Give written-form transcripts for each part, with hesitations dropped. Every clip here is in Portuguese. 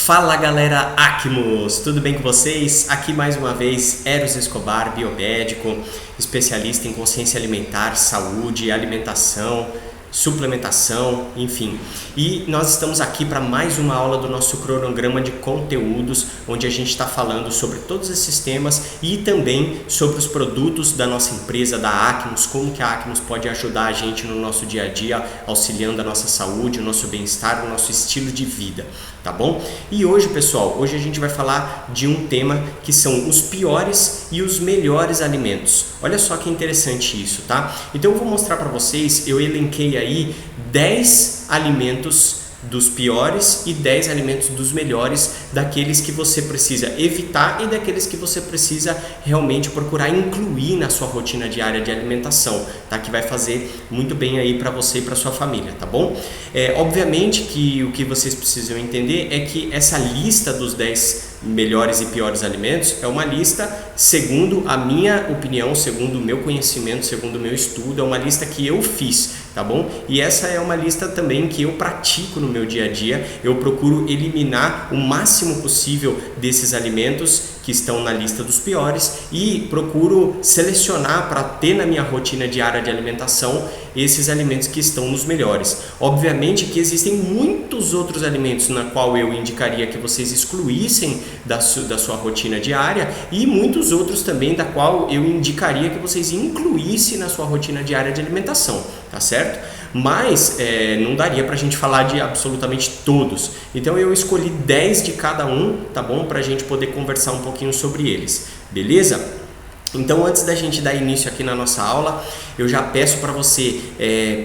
Fala galera Acmos, tudo bem com vocês? Aqui mais uma vez Eros Escobar, biomédico, especialista em consciência alimentar, saúde, alimentação, suplementação, enfim. E nós estamos aqui para mais uma aula do nosso cronograma de conteúdos, onde a gente está falando sobre todos esses temas e também sobre os produtos da nossa empresa, da Acmos, como que a Acmos pode ajudar a gente no nosso dia a dia, auxiliando a nossa saúde, o nosso bem-estar, o nosso estilo de vida, tá bom? E hoje, pessoal, hoje a gente vai falar de um tema que são os piores e os melhores alimentos. Olha só que interessante isso, tá? Então eu vou mostrar para vocês, eu elenquei aí 10 alimentos dos piores e 10 alimentos dos melhores, daqueles que você precisa evitar e daqueles que você precisa realmente procurar incluir na sua rotina diária de alimentação, tá? Que vai fazer muito bem aí para você e para sua família, tá bom? Obviamente que o que vocês precisam entender é que essa lista dos 10 melhores e piores alimentos é uma lista segundo a minha opinião, segundo o meu conhecimento, segundo o meu estudo, é uma lista que eu fiz, tá bom? E essa é uma lista também que eu pratico no meu dia a dia. Eu procuro eliminar o máximo possível desses alimentos que estão na lista dos piores e procuro selecionar para ter na minha rotina diária de alimentação esses alimentos que estão nos melhores. Obviamente que existem muitos outros alimentos na qual eu indicaria que vocês excluíssem da sua rotina diária e muitos outros também da qual eu indicaria que vocês incluíssem na sua rotina diária de alimentação, tá certo? Mas não daria pra gente falar de absolutamente todos. Então eu escolhi 10 de cada um, tá bom? Pra gente poder conversar um pouquinho sobre eles, beleza? Então antes da gente dar início aqui na nossa aula, eu já peço para você,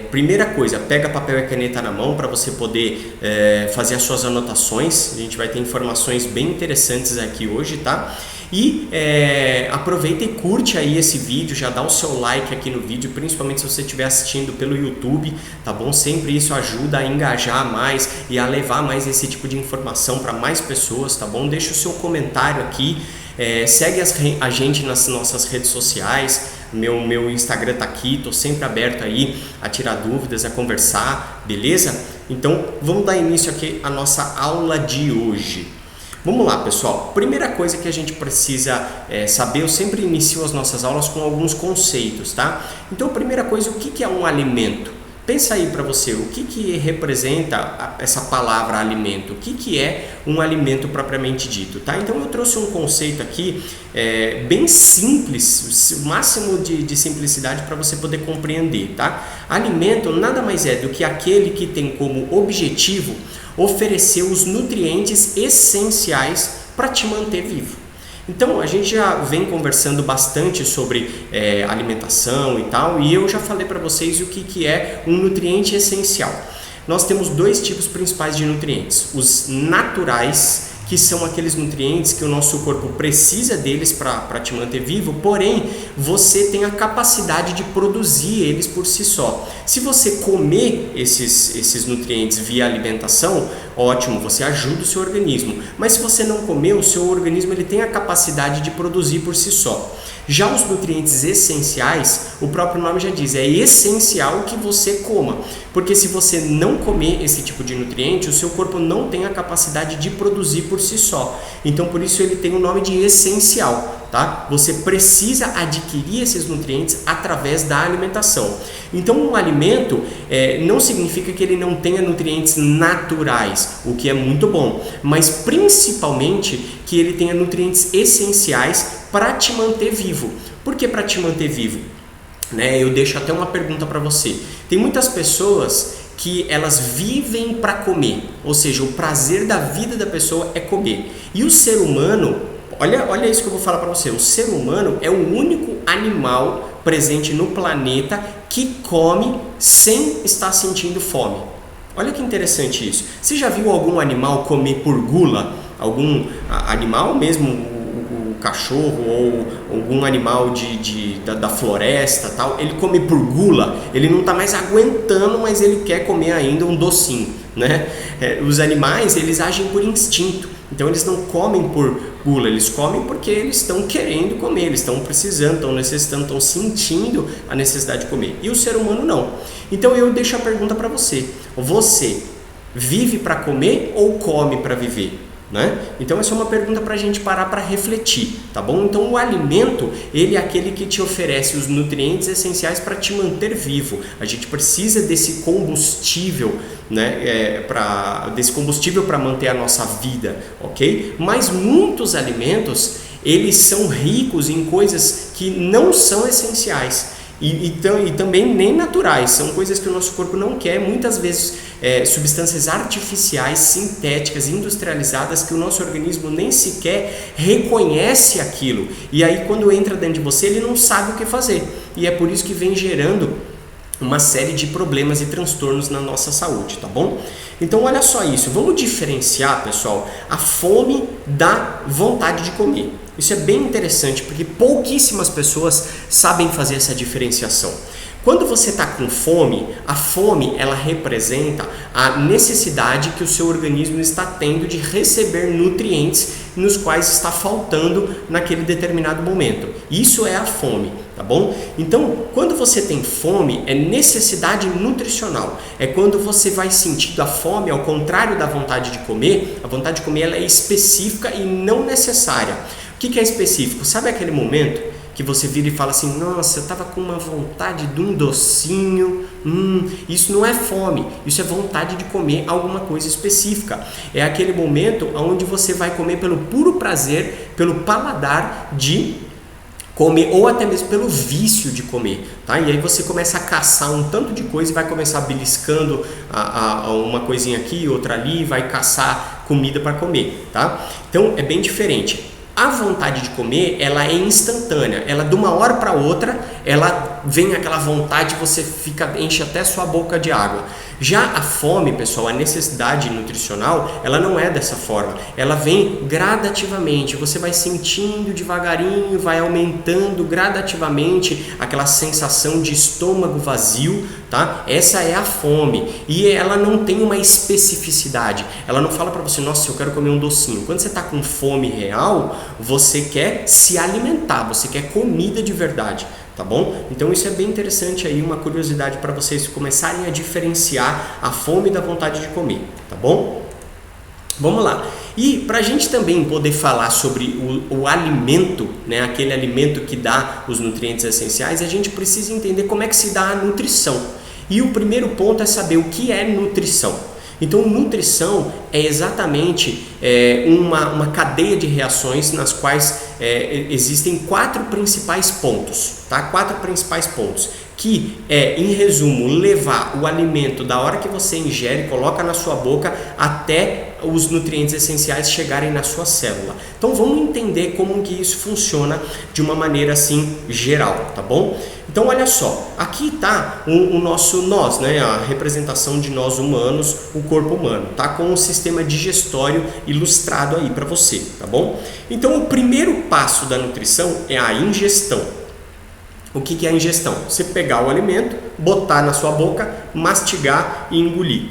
primeira coisa, pega papel e caneta na mão para você poder fazer as suas anotações. A gente vai ter informações bem interessantes aqui hoje, tá? E aproveita e curte aí esse vídeo, já dá o seu like aqui no vídeo, principalmente se você estiver assistindo pelo YouTube, tá bom? Sempre isso ajuda a engajar mais e a levar mais esse tipo de informação para mais pessoas, tá bom? Deixa o seu comentário aqui, segue a gente nas nossas redes sociais, meu Instagram tá aqui, tô sempre aberto aí a tirar dúvidas, a conversar, beleza? Então vamos dar início aqui à nossa aula de hoje. Vamos lá, pessoal. Primeira coisa que a gente precisa saber, eu sempre inicio as nossas aulas com alguns conceitos, tá? Então, primeira coisa, o que é um alimento? Pensa aí para você, o que representa essa palavra alimento? O que é um alimento propriamente dito, tá? Então, eu trouxe um conceito aqui bem simples, o máximo de simplicidade para você poder compreender, tá? Alimento nada mais é do que aquele que tem como objetivo oferecer os nutrientes essenciais para te manter vivo. Então, a gente já vem conversando bastante sobre alimentação e tal, e eu já falei para vocês o que é um nutriente essencial. Nós temos dois tipos principais de nutrientes: os naturais, que são aqueles nutrientes que o nosso corpo precisa deles para te manter vivo, porém você tem a capacidade de produzir eles por si só. Se você comer esses nutrientes via alimentação, ótimo, você ajuda o seu organismo, mas se você não comer, o seu organismo ele tem a capacidade de produzir por si só. Já os nutrientes essenciais, o próprio nome já diz, é essencial que você coma, porque se você não comer esse tipo de nutriente, o seu corpo não tem a capacidade de produzir por si só. Então por isso ele tem o nome de essencial, tá? Você precisa adquirir esses nutrientes através da alimentação. Então um alimento não significa que ele não tenha nutrientes naturais, o que é muito bom, mas principalmente que ele tenha nutrientes essenciais para te manter vivo. Por que para te manter vivo? Eu deixo até uma pergunta para você. Tem muitas pessoas que elas vivem para comer, ou seja, o prazer da vida da pessoa é comer. E o ser humano, olha isso que eu vou falar para você, o ser humano é o único animal presente no planeta que come sem estar sentindo fome. Olha que interessante isso. Você já viu algum animal comer por gula? Algum animal mesmo, o cachorro ou algum animal da floresta, tal, ele come por gula, ele não está mais aguentando, mas ele quer comer ainda um docinho, né? Os animais, eles agem por instinto, então eles não comem por gula, eles comem porque eles estão querendo comer, eles estão precisando, estão necessitando, estão sentindo a necessidade de comer. E o ser humano não. Então eu deixo a pergunta para você: você vive para comer ou come para viver? né? Então essa é uma pergunta para a gente parar para refletir, tá bom? Então o alimento, ele é aquele que te oferece os nutrientes essenciais para te manter vivo. A gente precisa desse combustível, né? Desse combustível para manter a nossa vida, ok? Mas muitos alimentos, eles são ricos em coisas que não são essenciais. E também nem naturais, são coisas que o nosso corpo não quer, muitas vezes substâncias artificiais, sintéticas, industrializadas, que o nosso organismo nem sequer reconhece aquilo, e aí quando entra dentro de você ele não sabe o que fazer, e é por isso que vem gerando uma série de problemas e transtornos na nossa saúde, tá bom? Então olha só isso, vamos diferenciar, pessoal, a fome da vontade de comer. Isso é bem interessante porque pouquíssimas pessoas sabem fazer essa diferenciação. Quando você está com fome, a fome ela representa a necessidade que o seu organismo está tendo de receber nutrientes nos quais está faltando naquele determinado momento. Isso é a fome, tá bom? Então, quando você tem fome, é necessidade nutricional. É quando você vai sentindo a fome, ao contrário da vontade de comer. A vontade de comer ela é específica e não necessária. O que é específico? Sabe aquele momento que você vira e fala assim, nossa, eu estava com uma vontade de um docinho, isso não é fome, isso é vontade de comer alguma coisa específica. É aquele momento onde você vai comer pelo puro prazer, pelo paladar de comer, ou até mesmo pelo vício de comer, tá? E aí você começa a caçar um tanto de coisa e vai começar beliscando uma coisinha aqui, outra ali, vai caçar comida para comer, tá? Então é bem diferente. A vontade de comer, ela é instantânea, ela de uma hora para outra, ela vem aquela vontade, você enche até sua boca de água. Já a fome, pessoal, a necessidade nutricional, ela não é dessa forma, ela vem gradativamente, você vai sentindo devagarinho, vai aumentando gradativamente aquela sensação de estômago vazio, tá? Essa é a fome e ela não tem uma especificidade, ela não fala para você, nossa, eu quero comer um docinho. Quando você está com fome real, você quer se alimentar, você quer comida de verdade. Tá bom? Então isso é bem interessante aí, uma curiosidade para vocês começarem a diferenciar a fome da vontade de comer, tá bom? Vamos lá. E para a gente também poder falar sobre o alimento, né, aquele alimento que dá os nutrientes essenciais, a gente precisa entender como é que se dá a nutrição. E o primeiro ponto é saber o que é nutrição. Então, nutrição é exatamente uma cadeia de reações nas quais existem 4 principais pontos, tá? 4 principais pontos, que em resumo, levar o alimento da hora que você ingere, coloca na sua boca, até os nutrientes essenciais chegarem na sua célula. Então, vamos entender como que isso funciona de uma maneira assim geral, tá bom? Então, olha só, aqui está o nosso nós, né? A representação de nós humanos, o corpo humano, tá? Com um sistema digestório ilustrado aí para você, tá bom? Então, o primeiro passo da nutrição é a ingestão. O que é a ingestão? Você pegar o alimento, botar na sua boca, mastigar e engolir.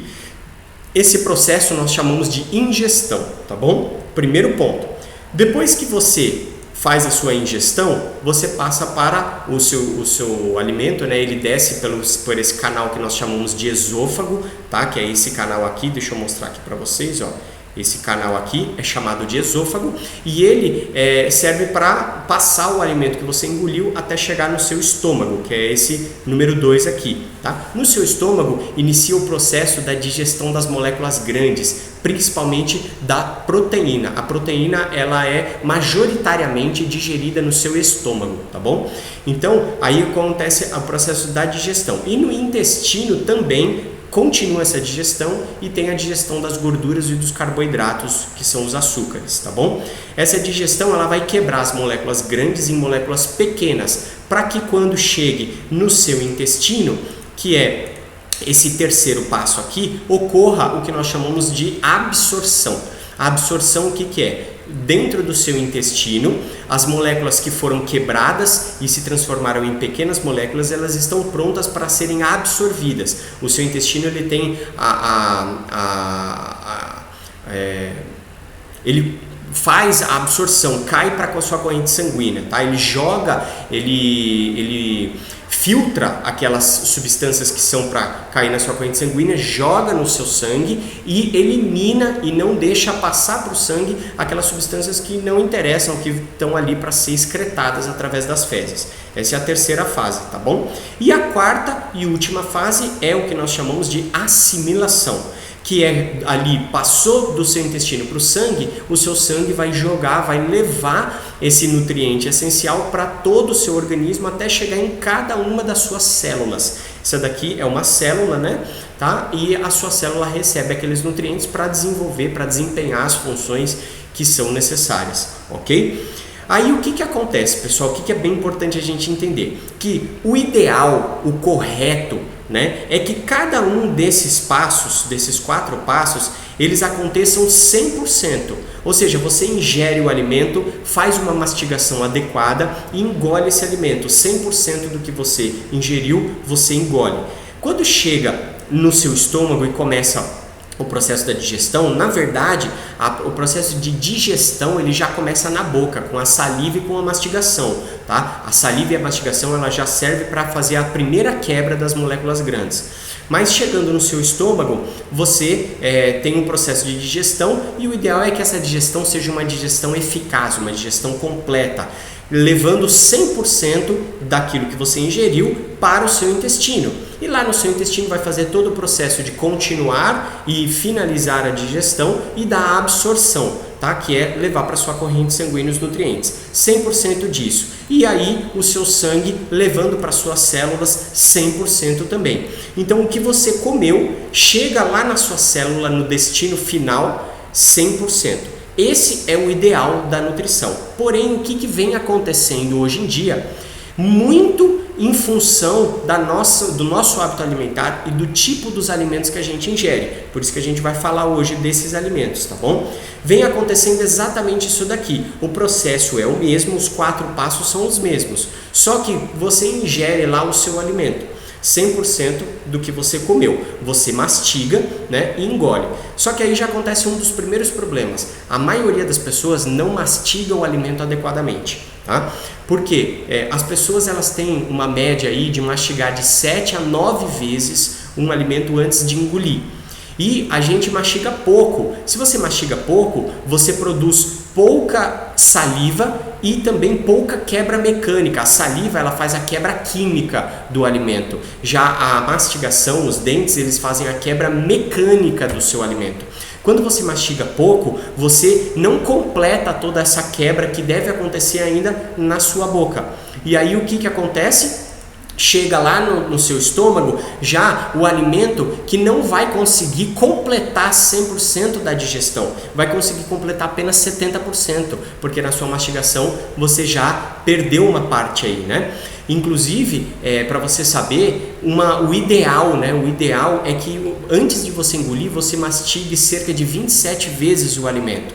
Esse processo nós chamamos de ingestão, tá bom? Primeiro ponto. Depois que você faz a sua ingestão, você passa para o seu alimento, né? Ele desce por esse canal que nós chamamos de esôfago, tá? Que é esse canal aqui, deixa eu mostrar aqui para vocês, ó. Esse canal aqui é chamado de esôfago e ele serve para passar o alimento que você engoliu até chegar no seu estômago, que é esse número 2 aqui, tá? No seu estômago inicia o processo da digestão das moléculas grandes, principalmente da proteína. A proteína ela é majoritariamente digerida no seu estômago, tá bom? Então aí acontece o processo da digestão e no intestino também continua essa digestão e tem a digestão das gorduras e dos carboidratos, que são os açúcares, tá bom? Essa digestão ela vai quebrar as moléculas grandes em moléculas pequenas, para que quando chegue no seu intestino, que é esse terceiro passo aqui, ocorra o que nós chamamos de absorção. A absorção o que é? Dentro do seu intestino, as moléculas que foram quebradas e se transformaram em pequenas moléculas, elas estão prontas para serem absorvidas. O seu intestino ele tem ele faz a absorção, cai para a sua corrente sanguínea, tá? Ele joga, ele filtra aquelas substâncias que são para cair na sua corrente sanguínea, joga no seu sangue e elimina e não deixa passar para o sangue aquelas substâncias que não interessam, que estão ali para ser excretadas através das fezes. Essa é a terceira fase, tá bom? E a quarta e última fase é o que nós chamamos de assimilação, que é ali, passou do seu intestino para o sangue, o seu sangue vai jogar, vai levar esse nutriente essencial para todo o seu organismo até chegar em cada uma das suas células. Essa daqui é uma célula, né? Tá? E a sua célula recebe aqueles nutrientes para desenvolver, para desempenhar as funções que são necessárias, ok? Aí o que acontece, pessoal? O que é bem importante a gente entender? Que o ideal, o correto, né, é que cada um desses passos, desses 4 passos, eles aconteçam 100%. Ou seja, você ingere o alimento, faz uma mastigação adequada e engole esse alimento. 100% do que você ingeriu, você engole. Quando chega no seu estômago e começa o processo da digestão, na verdade, o processo de digestão ele já começa na boca, com a saliva e com a mastigação, tá? A saliva e a mastigação ela já serve para fazer a primeira quebra das moléculas grandes. Mas chegando no seu estômago, você tem um processo de digestão e o ideal é que essa digestão seja uma digestão eficaz, uma digestão completa, levando 100% daquilo que você ingeriu para o seu intestino. E lá no seu intestino vai fazer todo o processo de continuar e finalizar a digestão e da absorção, tá? Que é levar para sua corrente sanguínea os nutrientes. 100% disso. E aí o seu sangue levando para suas células 100% também. Então o que você comeu chega lá na sua célula no destino final 100%. Esse é o ideal da nutrição. Porém, o que vem acontecendo hoje em dia? Muito em função do nosso hábito alimentar e do tipo dos alimentos que a gente ingere. Por isso que a gente vai falar hoje desses alimentos, tá bom? Vem acontecendo exatamente isso daqui. O processo é o mesmo, os 4 passos são os mesmos. Só que você ingere lá o seu alimento. 100% do que você comeu, você mastiga, né, e engole. Só que aí já acontece um dos primeiros problemas. A maioria das pessoas não mastiga o alimento adequadamente, tá? Porque as pessoas elas têm uma média aí de mastigar de 7 a 9 vezes um alimento antes de engolir. E a gente mastiga pouco. Se você mastiga pouco, você produz pouca saliva e também pouca quebra mecânica. A saliva ela faz a quebra química do alimento. Já a mastigação, os dentes, eles fazem a quebra mecânica do seu alimento. Quando você mastiga pouco, você não completa toda essa quebra que deve acontecer ainda na sua boca. E aí o que acontece? Chega lá no seu estômago já o alimento que não vai conseguir completar 100% da digestão, vai conseguir completar apenas 70%, porque na sua mastigação você já perdeu uma parte aí, né? Inclusive, para você saber, o ideal, né? O ideal é que antes de você engolir, você mastigue cerca de 27 vezes o alimento.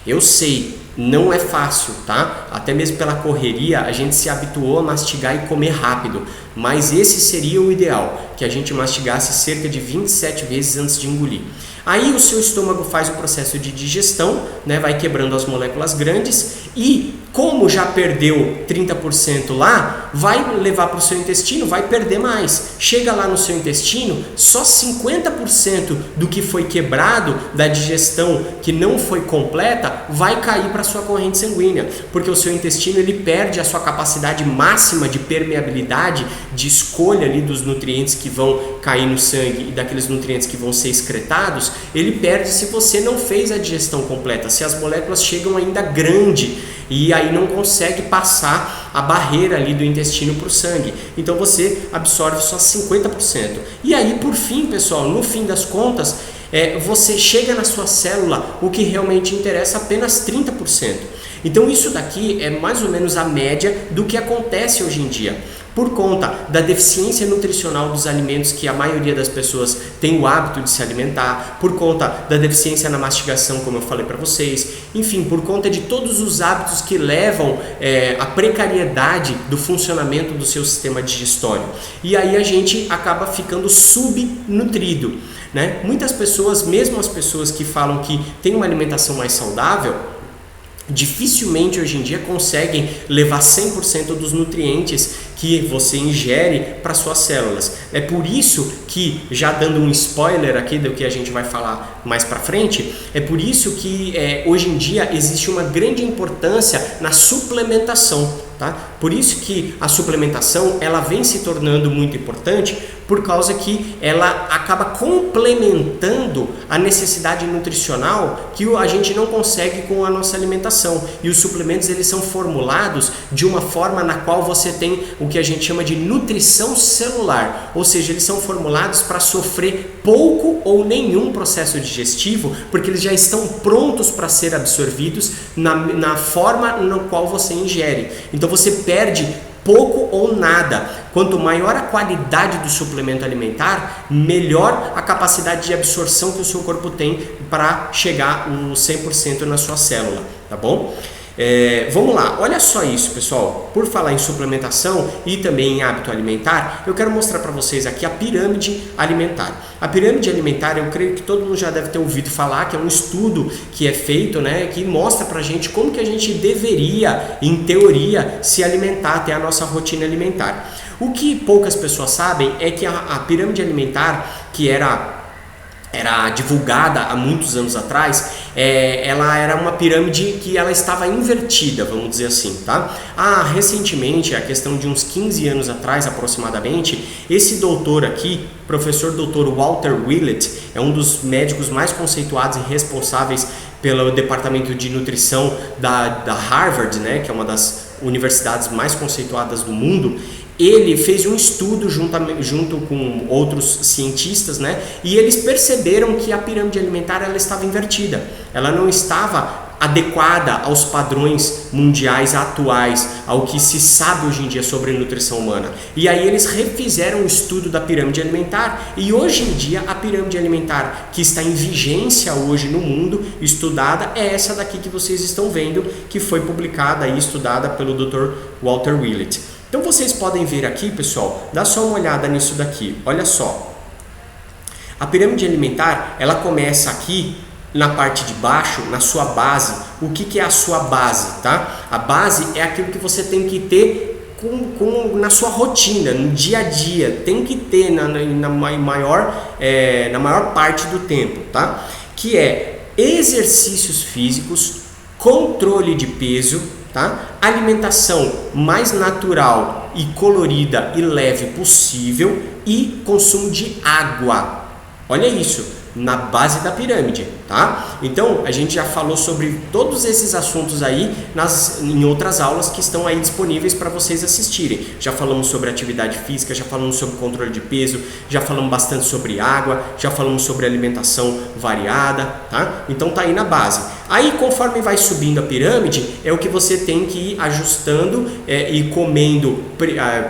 Eu sei, não é fácil, tá? Até mesmo pela correria, a gente se habituou a mastigar e comer rápido, mas esse seria o ideal, que a gente mastigasse cerca de 27 vezes antes de engolir. Aí o seu estômago faz o processo de digestão, né? Vai quebrando as moléculas grandes e como já perdeu 30% lá, vai levar para o seu intestino, vai perder mais. Chega lá no seu intestino, só 50% do que foi quebrado da digestão que não foi completa vai cair para a sua corrente sanguínea, porque o seu intestino ele perde a sua capacidade máxima de permeabilidade, de escolha ali dos nutrientes que vão cair no sangue e daqueles nutrientes que vão ser excretados, ele perde se você não fez a digestão completa, se as moléculas chegam ainda grande e aí não consegue passar a barreira ali do intestino para o sangue. Então você absorve só 50%. E aí por fim, pessoal, no fim das contas, você chega na sua célula o que realmente interessa apenas 30%. Então isso daqui é mais ou menos a média do que acontece hoje em dia. Por conta da deficiência nutricional dos alimentos que a maioria das pessoas tem o hábito de se alimentar, por conta da deficiência na mastigação, como eu falei para vocês, enfim, por conta de todos os hábitos que levam à precariedade do funcionamento do seu sistema digestório. E aí a gente acaba ficando subnutrido, né? Muitas pessoas, mesmo as pessoas que falam que têm uma alimentação mais saudável, dificilmente hoje em dia conseguem levar 100% dos nutrientes que você ingere para suas células. É por isso que, já dando um spoiler aqui do que a gente vai falar mais para frente, é por isso que hoje em dia existe uma grande importância na suplementação, tá? Por isso que a suplementação ela vem se tornando muito importante, por causa que ela acaba complementando a necessidade nutricional que a gente não consegue com a nossa alimentação. E os suplementos eles são formulados de uma forma na qual você tem o que a gente chama de nutrição celular, ou seja, eles são formulados para sofrer pouco ou nenhum processo digestivo, porque eles já estão prontos para ser absorvidos na forma na qual você ingere. Então você perde pouco ou nada. Quanto maior a qualidade do suplemento alimentar, melhor a capacidade de absorção que o seu corpo tem para chegar no 100% na sua célula, tá bom? Vamos lá, olha só isso, pessoal. Por falar em suplementação e também em hábito alimentar, eu quero mostrar para vocês aqui a pirâmide alimentar. A pirâmide alimentar, eu creio que todo mundo já deve ter ouvido falar, que é um estudo que é feito, né, que mostra pra gente como que a gente deveria, em teoria, se alimentar, ter a nossa rotina alimentar. O que poucas pessoas sabem é que a pirâmide alimentar, que era divulgada há muitos anos atrás, ela era uma pirâmide que ela estava invertida, vamos dizer assim, tá? Recentemente, a questão de uns 15 anos atrás aproximadamente, esse doutor aqui, professor Dr. Walter Willett, é um dos médicos mais conceituados e responsáveis pelo departamento de nutrição da Harvard, né, que é uma das universidades mais conceituadas do mundo. Ele fez um estudo junto com outros cientistas, né? E eles perceberam que a pirâmide alimentar ela estava invertida. Ela não estava adequada aos padrões mundiais atuais, ao que se sabe hoje em dia sobre nutrição humana. E aí eles refizeram o estudo da pirâmide alimentar e hoje em dia a pirâmide alimentar que está em vigência hoje no mundo, estudada, é essa daqui que vocês estão vendo, que foi publicada e estudada pelo Dr. Walter Willett. Então vocês podem ver aqui, pessoal, dá só uma olhada nisso daqui, olha só. A pirâmide alimentar, ela começa aqui na parte de baixo, na sua base. O que é a sua base, tá? A base é aquilo que você tem que ter na sua rotina, no dia a dia, tem que ter na maior parte do tempo, tá? Que é exercícios físicos, controle de peso, tá? Alimentação mais natural e colorida e leve possível e consumo de água. Olha isso, na base da pirâmide, tá? Então, a gente já falou sobre todos esses assuntos aí em outras aulas que estão aí disponíveis para vocês assistirem. Já falamos sobre atividade física, já falamos sobre controle de peso, já falamos bastante sobre água, já falamos sobre alimentação variada, tá? Então tá aí na base. Aí, conforme vai subindo a pirâmide, é o que você tem que ir ajustando e comendo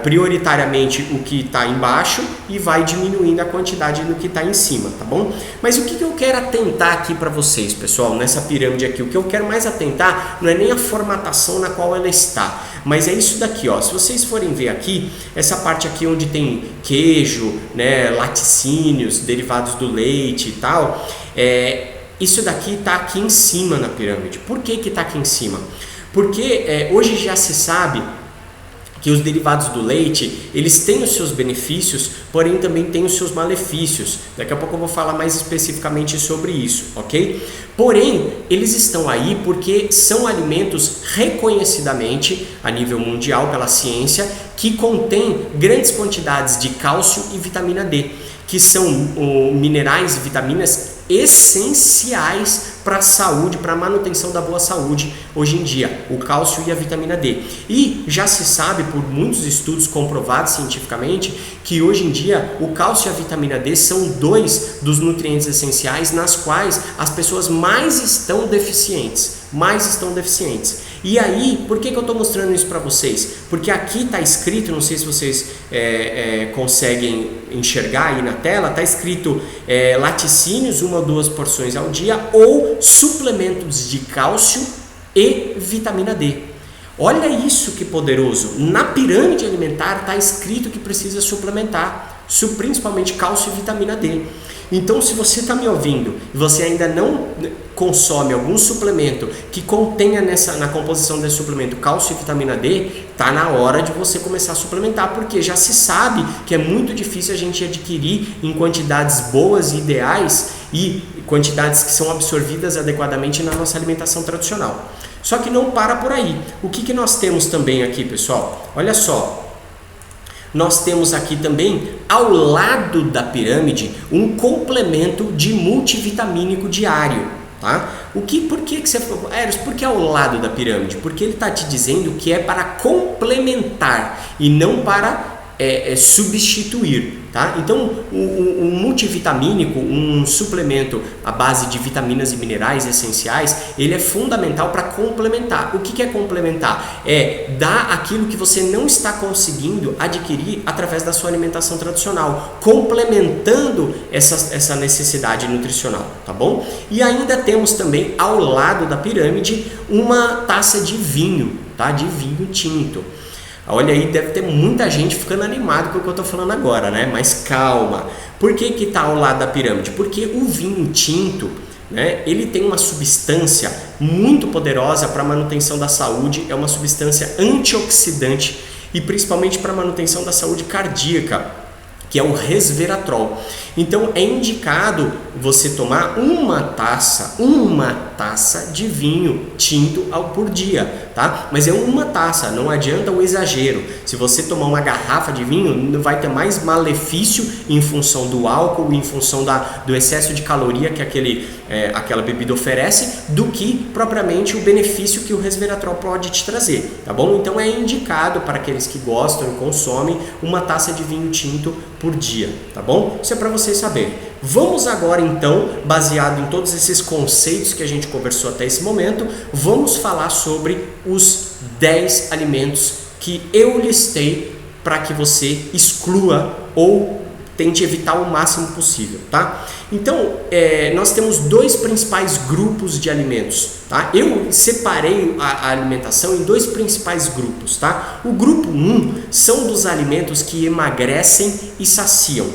prioritariamente o que está embaixo e vai diminuindo a quantidade do que está em cima, tá bom? Mas o que eu quero atentar aqui para vocês, pessoal, nessa pirâmide aqui? O que eu quero mais atentar não é nem a formatação na qual ela está, mas é isso daqui, ó. Se vocês forem ver aqui, essa parte aqui onde tem queijo, né, laticínios, derivados do leite e tal, isso daqui está aqui em cima na pirâmide. Por que está aqui em cima? Porque hoje já se sabe que os derivados do leite, eles têm os seus benefícios, porém também têm os seus malefícios. Daqui a pouco eu vou falar mais especificamente sobre isso, ok? Porém, eles estão aí porque são alimentos reconhecidamente, a nível mundial pela ciência, que contêm grandes quantidades de cálcio e vitamina D, que são minerais e vitaminas essenciais para a saúde, para a manutenção da boa saúde hoje em dia, o cálcio e a vitamina D. E já se sabe por muitos estudos comprovados cientificamente que hoje em dia o cálcio e a vitamina D são dois dos nutrientes essenciais nas quais as pessoas mais estão deficientes. E aí, por que eu estou mostrando isso para vocês? Porque aqui está escrito, não sei se vocês conseguem enxergar aí na tela, está escrito laticínios, 1 ou 2 porções ao dia, ou suplementos de cálcio e vitamina D. Olha isso que poderoso! Na pirâmide alimentar está escrito que precisa suplementar, principalmente cálcio e vitamina D. Então, se você está me ouvindo e você ainda não consome algum suplemento que contenha na composição desse suplemento cálcio e vitamina D, tá na hora de você começar a suplementar, porque já se sabe que é muito difícil a gente adquirir em quantidades boas e ideais e quantidades que são absorvidas adequadamente na nossa alimentação tradicional. Só que não para por aí. O que nós temos também aqui, pessoal? Olha só. Nós temos aqui também, ao lado da pirâmide, um complemento de multivitamínico diário, tá? Por que você falou, Eros, por que ao lado da pirâmide? Porque ele está te dizendo que é para complementar e não para substituir, tá? Então, um multivitamínico, um suplemento à base de vitaminas e minerais essenciais, ele é fundamental para complementar. O que é complementar? É dar aquilo que você não está conseguindo adquirir através da sua alimentação tradicional, complementando essa necessidade nutricional, tá bom? E ainda temos também, ao lado da pirâmide, uma taça de vinho, tá? De vinho tinto. Olha aí, deve ter muita gente ficando animado com o que eu estou falando agora, né? Mas calma. Por que está ao lado da pirâmide? Porque o vinho tinto, né, ele tem uma substância muito poderosa para a manutenção da saúde, é uma substância antioxidante e principalmente para a manutenção da saúde cardíaca, que é o resveratrol. Então é indicado você tomar uma taça de vinho tinto por dia, tá? Mas é uma taça, não adianta o exagero. Se você tomar uma garrafa de vinho, vai ter mais malefício em função do álcool, em função do excesso de caloria que aquela bebida oferece, do que propriamente o benefício que o resveratrol pode te trazer, tá bom? Então é indicado para aqueles que gostam e consomem uma taça de vinho tinto por dia, tá bom? Isso é para vocês saberem. Vamos agora então, baseado em todos esses conceitos que a gente conversou até esse momento, vamos falar sobre os 10 alimentos que eu listei para que você exclua ou tente evitar o máximo possível, tá? Então, nós temos 2 principais grupos de alimentos, tá? Eu separei a alimentação em 2 principais grupos, tá? O grupo 1 são dos alimentos que emagrecem e saciam.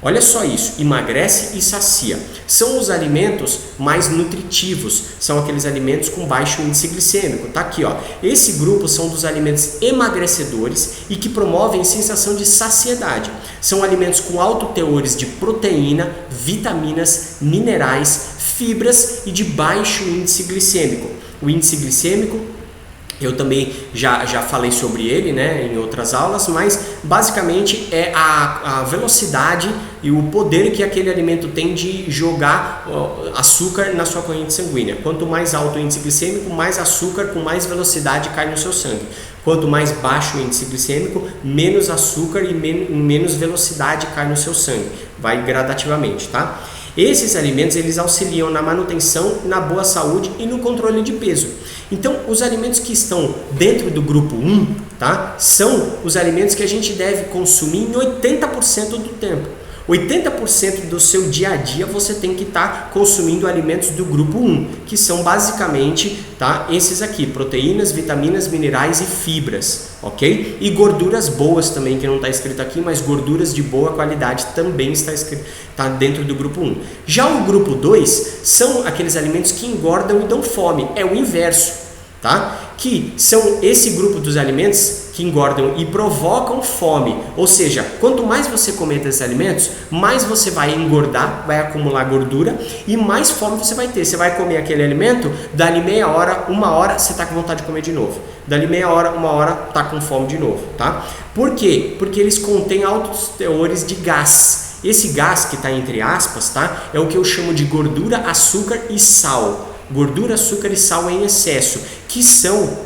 Olha só isso, emagrece e sacia. São os alimentos mais nutritivos, são aqueles alimentos com baixo índice glicêmico. Tá aqui, ó. Esse grupo são dos alimentos emagrecedores e que promovem sensação de saciedade. São alimentos com alto teores de proteína, vitaminas, minerais, fibras e de baixo índice glicêmico. O índice glicêmico, eu também já falei sobre ele, né, em outras aulas, mas basicamente é a velocidade e o poder que aquele alimento tem de jogar açúcar na sua corrente sanguínea. Quanto mais alto o índice glicêmico, mais açúcar com mais velocidade cai no seu sangue. Quanto mais baixo o índice glicêmico, menos açúcar e menos velocidade cai no seu sangue. Vai gradativamente, tá? Esses alimentos eles auxiliam na manutenção, na boa saúde e no controle de peso. Então, os alimentos que estão dentro do grupo 1, tá, são os alimentos que a gente deve consumir em 80% do tempo. 80% do seu dia a dia você tem que estar consumindo alimentos do grupo 1, que são basicamente, tá, esses aqui, proteínas, vitaminas, minerais e fibras, ok? E gorduras boas também, que não está escrito aqui, mas gorduras de boa qualidade também está dentro do grupo 1. Já o grupo 2 são aqueles alimentos que engordam e dão fome, é o inverso, tá? Que são esse grupo dos alimentos que engordam e provocam fome, ou seja, quanto mais você comer desses alimentos, mais você vai engordar, vai acumular gordura e mais fome você vai ter. Você vai comer aquele alimento, dali meia hora, 1 hora, você está com vontade de comer de novo. Dali meia hora, 1 hora, está com fome de novo, tá? Por quê? Porque eles contêm altos teores de gás. Esse gás que está entre aspas, tá? É o que eu chamo de gordura, açúcar e sal. Gordura, açúcar e sal em excesso, que são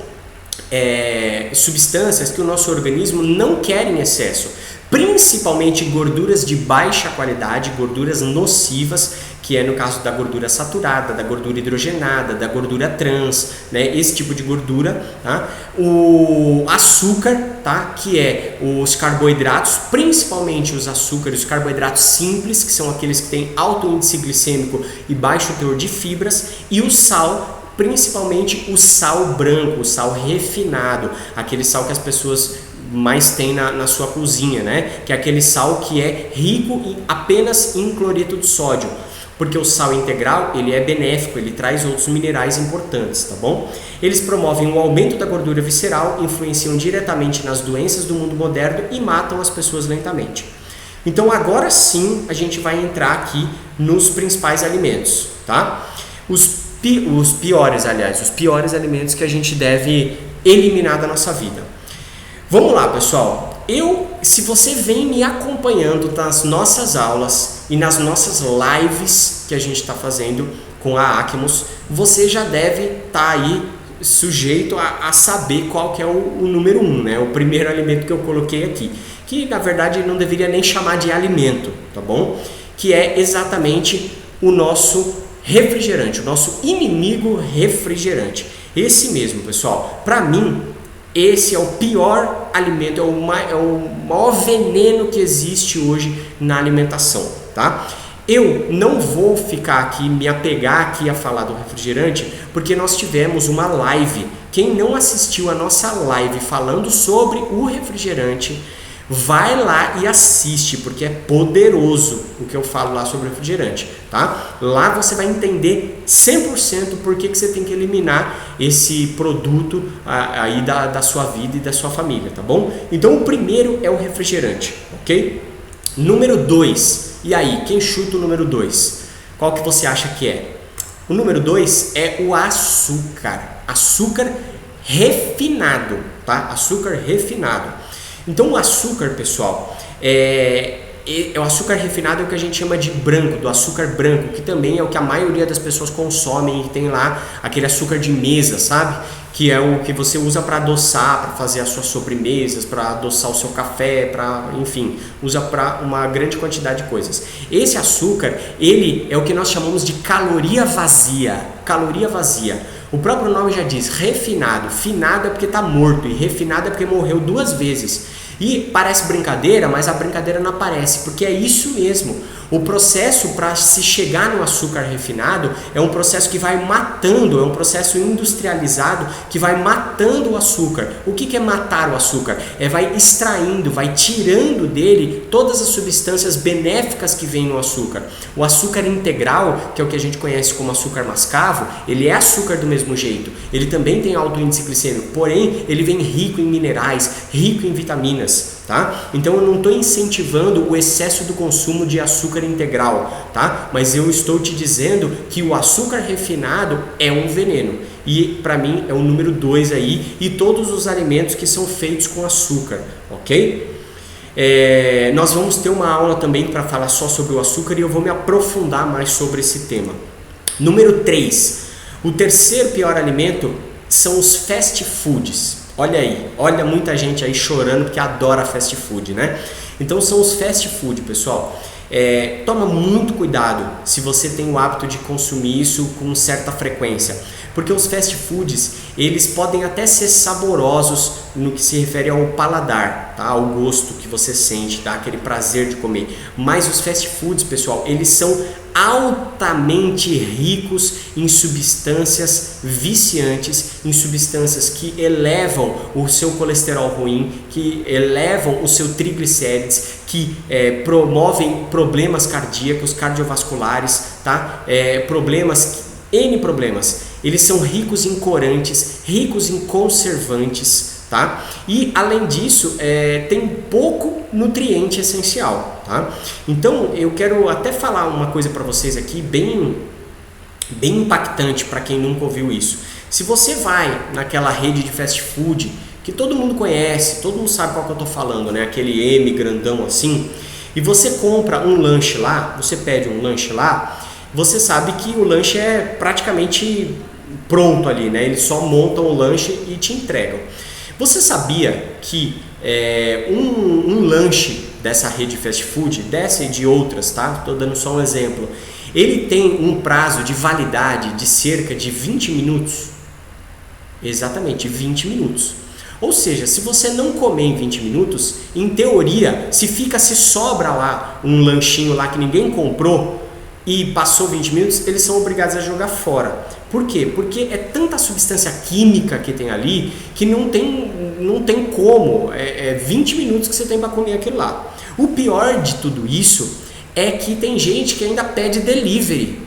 substâncias que o nosso organismo não quer em excesso, principalmente gorduras de baixa qualidade, gorduras nocivas, que é no caso da gordura saturada, da gordura hidrogenada, da gordura trans, né? Esse tipo de gordura, tá? O açúcar, tá? Que é os carboidratos, principalmente os açúcares, os carboidratos simples, que são aqueles que têm alto índice glicêmico e baixo teor de fibras, e o sal, principalmente o sal branco, o sal refinado, aquele sal que as pessoas mais tem na sua cozinha, né? Que é aquele sal que é rico apenas em cloreto de sódio, porque o sal integral ele é benéfico, ele traz outros minerais importantes, tá bom? Eles promovem o aumento da gordura visceral, influenciam diretamente nas doenças do mundo moderno e matam as pessoas lentamente. Então agora sim a gente vai entrar aqui nos principais alimentos, tá? Os piores alimentos que a gente deve eliminar da nossa vida. Vamos lá, pessoal. Se você vem me acompanhando nas nossas aulas e nas nossas lives que a gente está fazendo com a Acmos, você já deve estar aí sujeito a saber qual que é o número 1, né? O primeiro alimento que eu coloquei aqui, que na verdade não deveria nem chamar de alimento, tá bom? Que é exatamente o nosso refrigerante, o nosso inimigo refrigerante. Esse mesmo, pessoal. Para mim, esse é o pior alimento, é o maior veneno que existe hoje na alimentação, tá? Eu não vou ficar aqui, me apegar aqui a falar do refrigerante, porque nós tivemos uma live. Quem não assistiu a nossa live falando sobre o refrigerante, vai lá e assiste, porque é poderoso o que eu falo lá sobre refrigerante, tá? Lá você vai entender 100% por que você tem que eliminar esse produto aí da sua vida e da sua família, tá bom? Então o primeiro é o refrigerante, ok? Número 2, e aí, quem chuta o número 2? Qual que você acha que é? O número 2 é o açúcar refinado, tá? Açúcar refinado. Então o açúcar, pessoal, o açúcar refinado é o que a gente chama de branco, do açúcar branco, que também é o que a maioria das pessoas consomem, e tem lá aquele açúcar de mesa, sabe? Que é o que você usa para adoçar, para fazer as suas sobremesas, para adoçar o seu café, enfim, usa para uma grande quantidade de coisas. Esse açúcar, ele é o que nós chamamos de caloria vazia, caloria vazia. O próprio nome já diz, refinado. Finado é porque está morto e refinado é porque morreu 2 vezes. E parece brincadeira, mas a brincadeira não aparece, porque é isso mesmo. O processo para se chegar no açúcar refinado é um processo que vai matando, é um processo industrializado que vai matando o açúcar. O que é matar o açúcar? Vai extraindo, vai tirando dele todas as substâncias benéficas que vêm no açúcar. O açúcar integral, que é o que a gente conhece como açúcar mascavo, ele é açúcar do mesmo jeito. Ele também tem alto índice glicêmico, porém ele vem rico em minerais, rico em vitaminas. Tá? Então eu não estou incentivando o excesso do consumo de açúcar integral, tá? Mas eu estou te dizendo que o açúcar refinado é um veneno e para mim é o número 2 aí, e todos os alimentos que são feitos com açúcar, ok? Nós vamos ter uma aula também para falar só sobre o açúcar e eu vou me aprofundar mais sobre esse tema. Número 3, o terceiro pior alimento são os fast foods. Olha aí, olha muita gente aí chorando porque adora fast food, né? Então são os fast food, pessoal. Toma muito cuidado se você tem o hábito de consumir isso com certa frequência, porque os fast foods, eles podem até ser saborosos no que se refere ao paladar, tá? Ao gosto que você sente, dá aquele prazer de comer, mas os fast foods, pessoal, eles são altamente ricos em substâncias viciantes, em substâncias que elevam o seu colesterol ruim, que elevam o seu triglicérides, que promovem problemas cardíacos, cardiovasculares, tá? N problemas. Eles são ricos em corantes, ricos em conservantes, tá? E além disso, tem pouco nutriente essencial, tá? Então eu quero até falar uma coisa para vocês aqui bem impactante para quem nunca ouviu isso. Se você vai naquela rede de fast food que todo mundo conhece, todo mundo sabe qual que eu tô falando, né? Aquele M grandão assim, e você compra um lanche lá, você pede um lanche lá, você sabe que o lanche é praticamente pronto ali, né? Eles só montam o lanche e te entregam. Você sabia que um lanche dessa rede fast food, dessa e de outras, tá? Estou dando só um exemplo. Ele tem um prazo de validade de cerca de 20 minutos. Exatamente, 20 minutos. Ou seja, se você não comer em 20 minutos, em teoria, se sobra lá um lanchinho lá que ninguém comprou e passou 20 minutos, eles são obrigados a jogar fora. Por quê? Porque é tanta substância química que tem ali que não tem como. 20 minutos que você tem para comer aquilo lá. O pior de tudo isso é que tem gente que ainda pede delivery.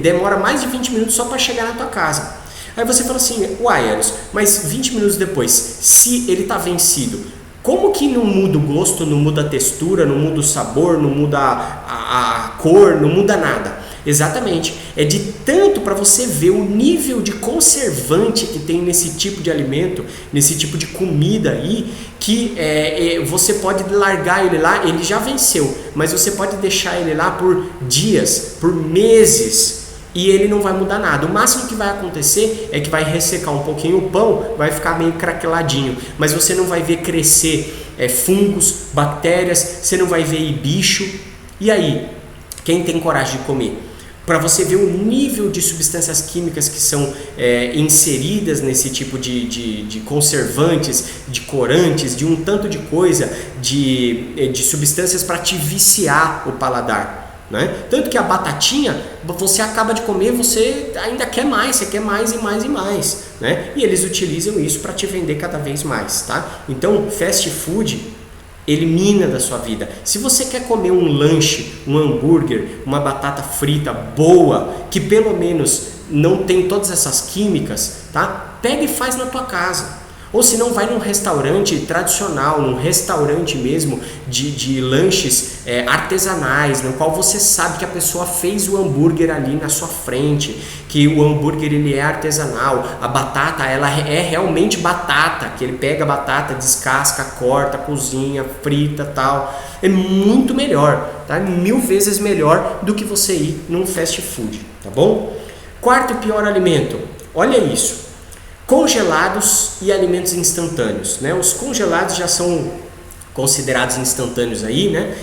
Demora mais de 20 minutos só para chegar na tua casa. Aí você fala assim, uai, Eros, mas 20 minutos depois, se ele está vencido, como que não muda o gosto, não muda a textura, não muda o sabor, não muda a cor, não muda nada? Exatamente, é de tanto para você ver o nível de conservante que tem nesse tipo de alimento, nesse tipo de comida aí, que você pode largar ele lá, ele já venceu, mas você pode deixar ele lá por dias, por meses, e ele não vai mudar nada. O máximo que vai acontecer é que vai ressecar um pouquinho o pão, vai ficar meio craqueladinho, mas você não vai ver crescer fungos, bactérias, você não vai ver bicho. E aí, quem tem coragem de comer? Para você ver o nível de substâncias químicas que são inseridas nesse tipo de conservantes, de corantes, de um tanto de coisa, de substâncias para te viciar o paladar. Né? Tanto que a batatinha, você acaba de comer, você ainda quer mais, você quer mais e mais e mais, né? E eles utilizam isso para te vender cada vez mais, tá? Então, fast food elimina da sua vida. Se você quer comer um lanche, um hambúrguer, uma batata frita boa, que pelo menos não tem todas essas químicas, tá? Pega e faz na tua casa. Ou se não, vai num restaurante tradicional, num restaurante mesmo de lanches artesanais, no qual você sabe que a pessoa fez o hambúrguer ali na sua frente, que o hambúrguer ele é artesanal, a batata ela é realmente batata, que ele pega a batata, descasca, corta, cozinha, frita, tal. É muito melhor, tá? 1000 vezes melhor do que você ir num fast food, tá bom? Quarto pior alimento, olha isso. Congelados e alimentos instantâneos, né? Os congelados já são considerados instantâneos aí, né?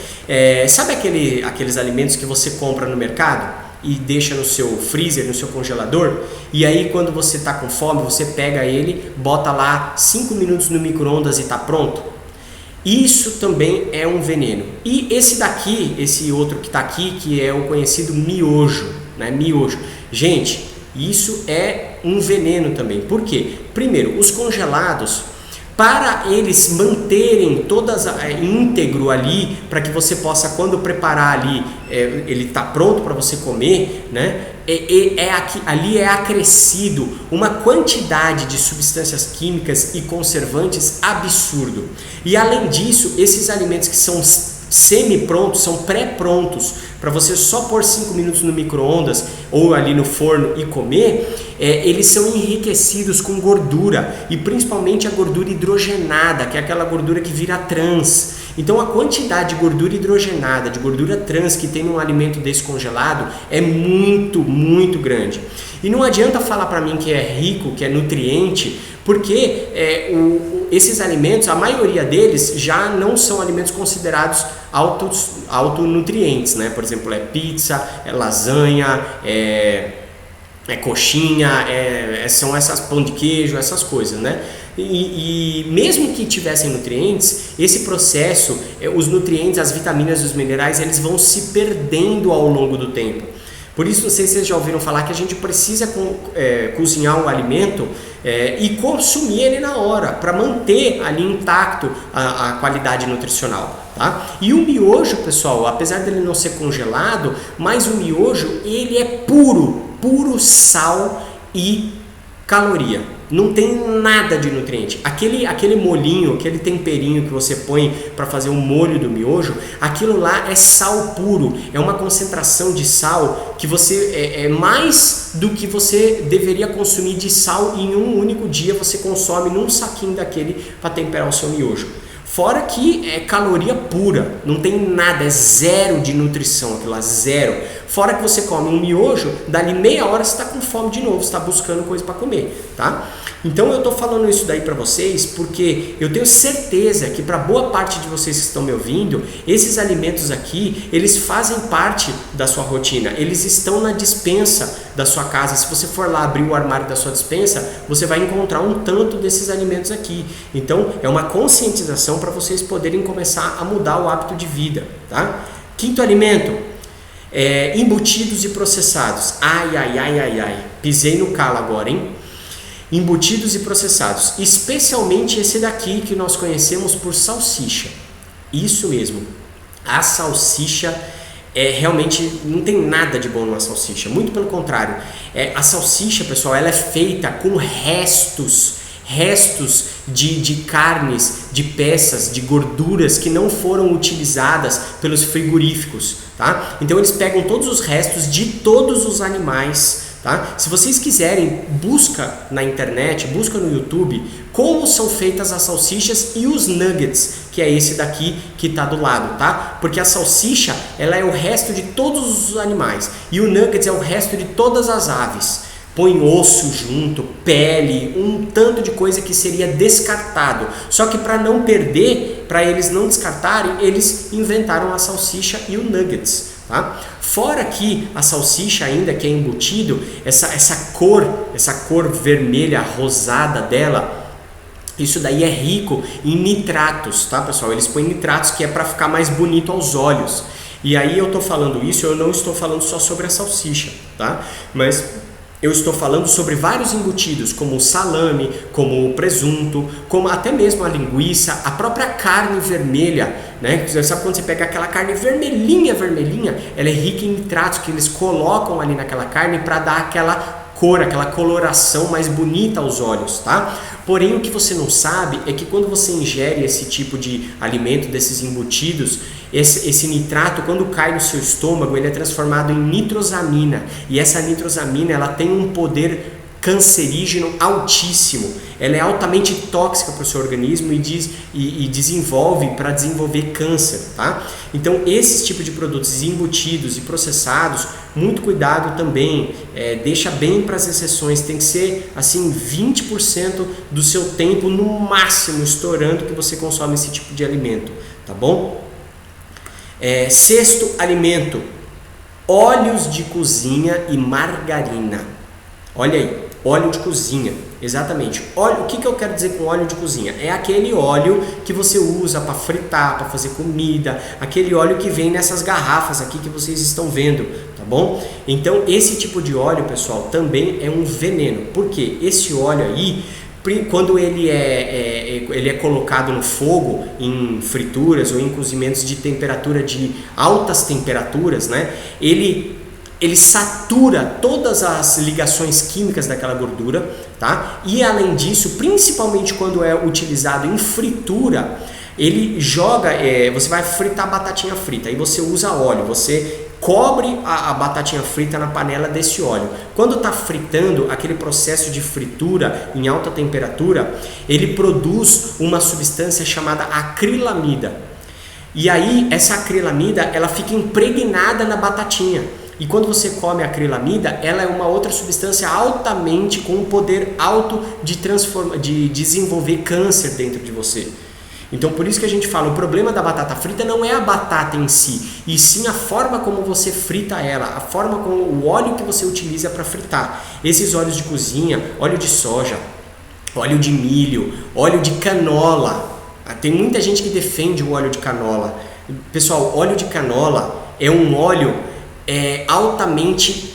Sabe aqueles alimentos que você compra no mercado e deixa no seu freezer, no seu congelador, e aí quando você está com fome, você pega ele, bota lá 5 minutos no micro-ondas e está pronto? Isso também é um veneno. E esse daqui, esse outro que está aqui, que é o conhecido miojo, né? Miojo. Gente, isso é um veneno também. Por quê? Primeiro, os congelados, para eles manterem todas íntegro ali, para que você possa, quando preparar ali, ele está pronto para você comer, né? Ali é acrescido uma quantidade de substâncias químicas e conservantes absurdo. E além disso, esses alimentos que são semi-prontos, são pré-prontos, para você só pôr 5 minutos no micro-ondas ou ali no forno e comer, eles são enriquecidos com gordura, e principalmente a gordura hidrogenada, que é aquela gordura que vira trans. Então a quantidade de gordura hidrogenada, de gordura trans que tem num alimento descongelado é muito, muito grande. E não adianta falar para mim que é rico, que é nutriente, porque esses alimentos, a maioria deles já não são alimentos considerados autonutrientes, né? Por exemplo, pizza, lasanha, coxinha, são essas pão de queijo, essas coisas, né? E mesmo que tivessem nutrientes, esse processo, os nutrientes, as vitaminas e os minerais, eles vão se perdendo ao longo do tempo. Por isso, não sei se vocês já ouviram falar que a gente precisa cozinhar o alimento e consumir ele na hora, para manter ali intacto a qualidade nutricional, tá? E o miojo, pessoal, apesar dele não ser congelado, mas o miojo, ele é puro sal e caloria. Não tem nada de nutriente. Aquele molhinho, aquele temperinho que você põe para fazer o molho do miojo, aquilo lá é sal puro. É uma concentração de sal que você é mais do que você deveria consumir de sal em um único dia. Você consome num saquinho daquele para temperar o seu miojo. Fora que é caloria pura, não tem nada, é zero de nutrição aquilo lá, zero. Fora que você come um miojo, dali meia hora você está com fome de novo, você está buscando coisa para comer, tá? Então eu estou falando isso daí para vocês porque eu tenho certeza que para boa parte de vocês que estão me ouvindo, esses alimentos aqui, eles fazem parte da sua rotina, eles estão na despensa da sua casa. Se você for lá abrir o armário da sua despensa, você vai encontrar um tanto desses alimentos aqui. Então é uma conscientização para vocês poderem começar a mudar o hábito de vida, tá? Quinto alimento Embutidos e processados. Ai, pisei no calo agora, hein? Embutidos e processados, especialmente esse daqui que nós conhecemos por salsicha. Isso mesmo, a salsicha realmente não tem nada de bom na salsicha, muito pelo contrário. A salsicha, pessoal, ela é feita com restos de carnes, de peças, de gorduras que não foram utilizadas pelos frigoríficos, tá? Então eles pegam todos os restos de todos os animais, tá? Se vocês quiserem, busca na internet, busca no YouTube como são feitas as salsichas e os nuggets, que é esse daqui que está do lado, tá? Porque a salsicha, ela é o resto de todos os animais e o nuggets é o resto de todas as aves. Põe osso junto, pele, um tanto de coisa que seria descartado. Só que para não perder, para eles não descartarem, eles inventaram a salsicha e o nuggets. Tá? Fora que a salsicha ainda que é embutido, essa cor vermelha rosada dela, isso daí é rico em nitratos, tá, pessoal? Eles põem nitratos que é para ficar mais bonito aos olhos. E aí eu tô falando isso, eu não estou falando só sobre a salsicha, tá? Mas eu estou falando sobre vários embutidos, como o salame, como o presunto, como até mesmo a linguiça, a própria carne vermelha, né? Você sabe quando você pega aquela carne vermelhinha, ela é rica em nitratos que eles colocam ali naquela carne para dar aquela cor, aquela coloração mais bonita aos olhos, tá? Porém, o que você não sabe é que quando você ingere esse tipo de alimento, desses embutidos, esse nitrato, quando cai no seu estômago, ele é transformado em nitrosamina. E essa nitrosamina, ela tem um poder cancerígeno altíssimo. Ela é altamente tóxica para o seu organismo e desenvolve para desenvolver câncer, tá? Então, esses tipos de produtos embutidos e processados, muito cuidado também, deixa bem para as exceções, tem que ser assim 20% do seu tempo no máximo estourando que você consome esse tipo de alimento, tá bom? Sexto alimento, óleos de cozinha e margarina. Olha aí, óleo de cozinha, exatamente. O que eu quero dizer com óleo de cozinha? É aquele óleo que você usa para fritar, para fazer comida, aquele óleo que vem nessas garrafas aqui que vocês estão vendo, tá bom? Então esse tipo de óleo, pessoal, também é um veneno. Por quê? Esse óleo aí, quando ele é colocado no fogo em frituras ou em cozimentos de temperatura de altas temperaturas, né? Ele satura todas as ligações químicas daquela gordura, tá? E além disso, principalmente quando é utilizado em fritura, ele joga, você vai fritar batatinha frita, aí você usa óleo, você cobre a batatinha frita na panela desse óleo. Quando está fritando, aquele processo de fritura em alta temperatura, ele produz uma substância chamada acrilamida. E aí, essa acrilamida, ela fica impregnada na batatinha. E quando você come a acrilamida, ela é uma outra substância altamente, com um poder alto de desenvolver câncer dentro de você. Então por isso que a gente fala, o problema da batata frita não é a batata em si, e sim a forma como você frita ela, a forma como o óleo que você utiliza para fritar. Esses óleos de cozinha, óleo de soja, óleo de milho, óleo de canola. Tem muita gente que defende o óleo de canola. Pessoal, óleo de canola é um óleo altamente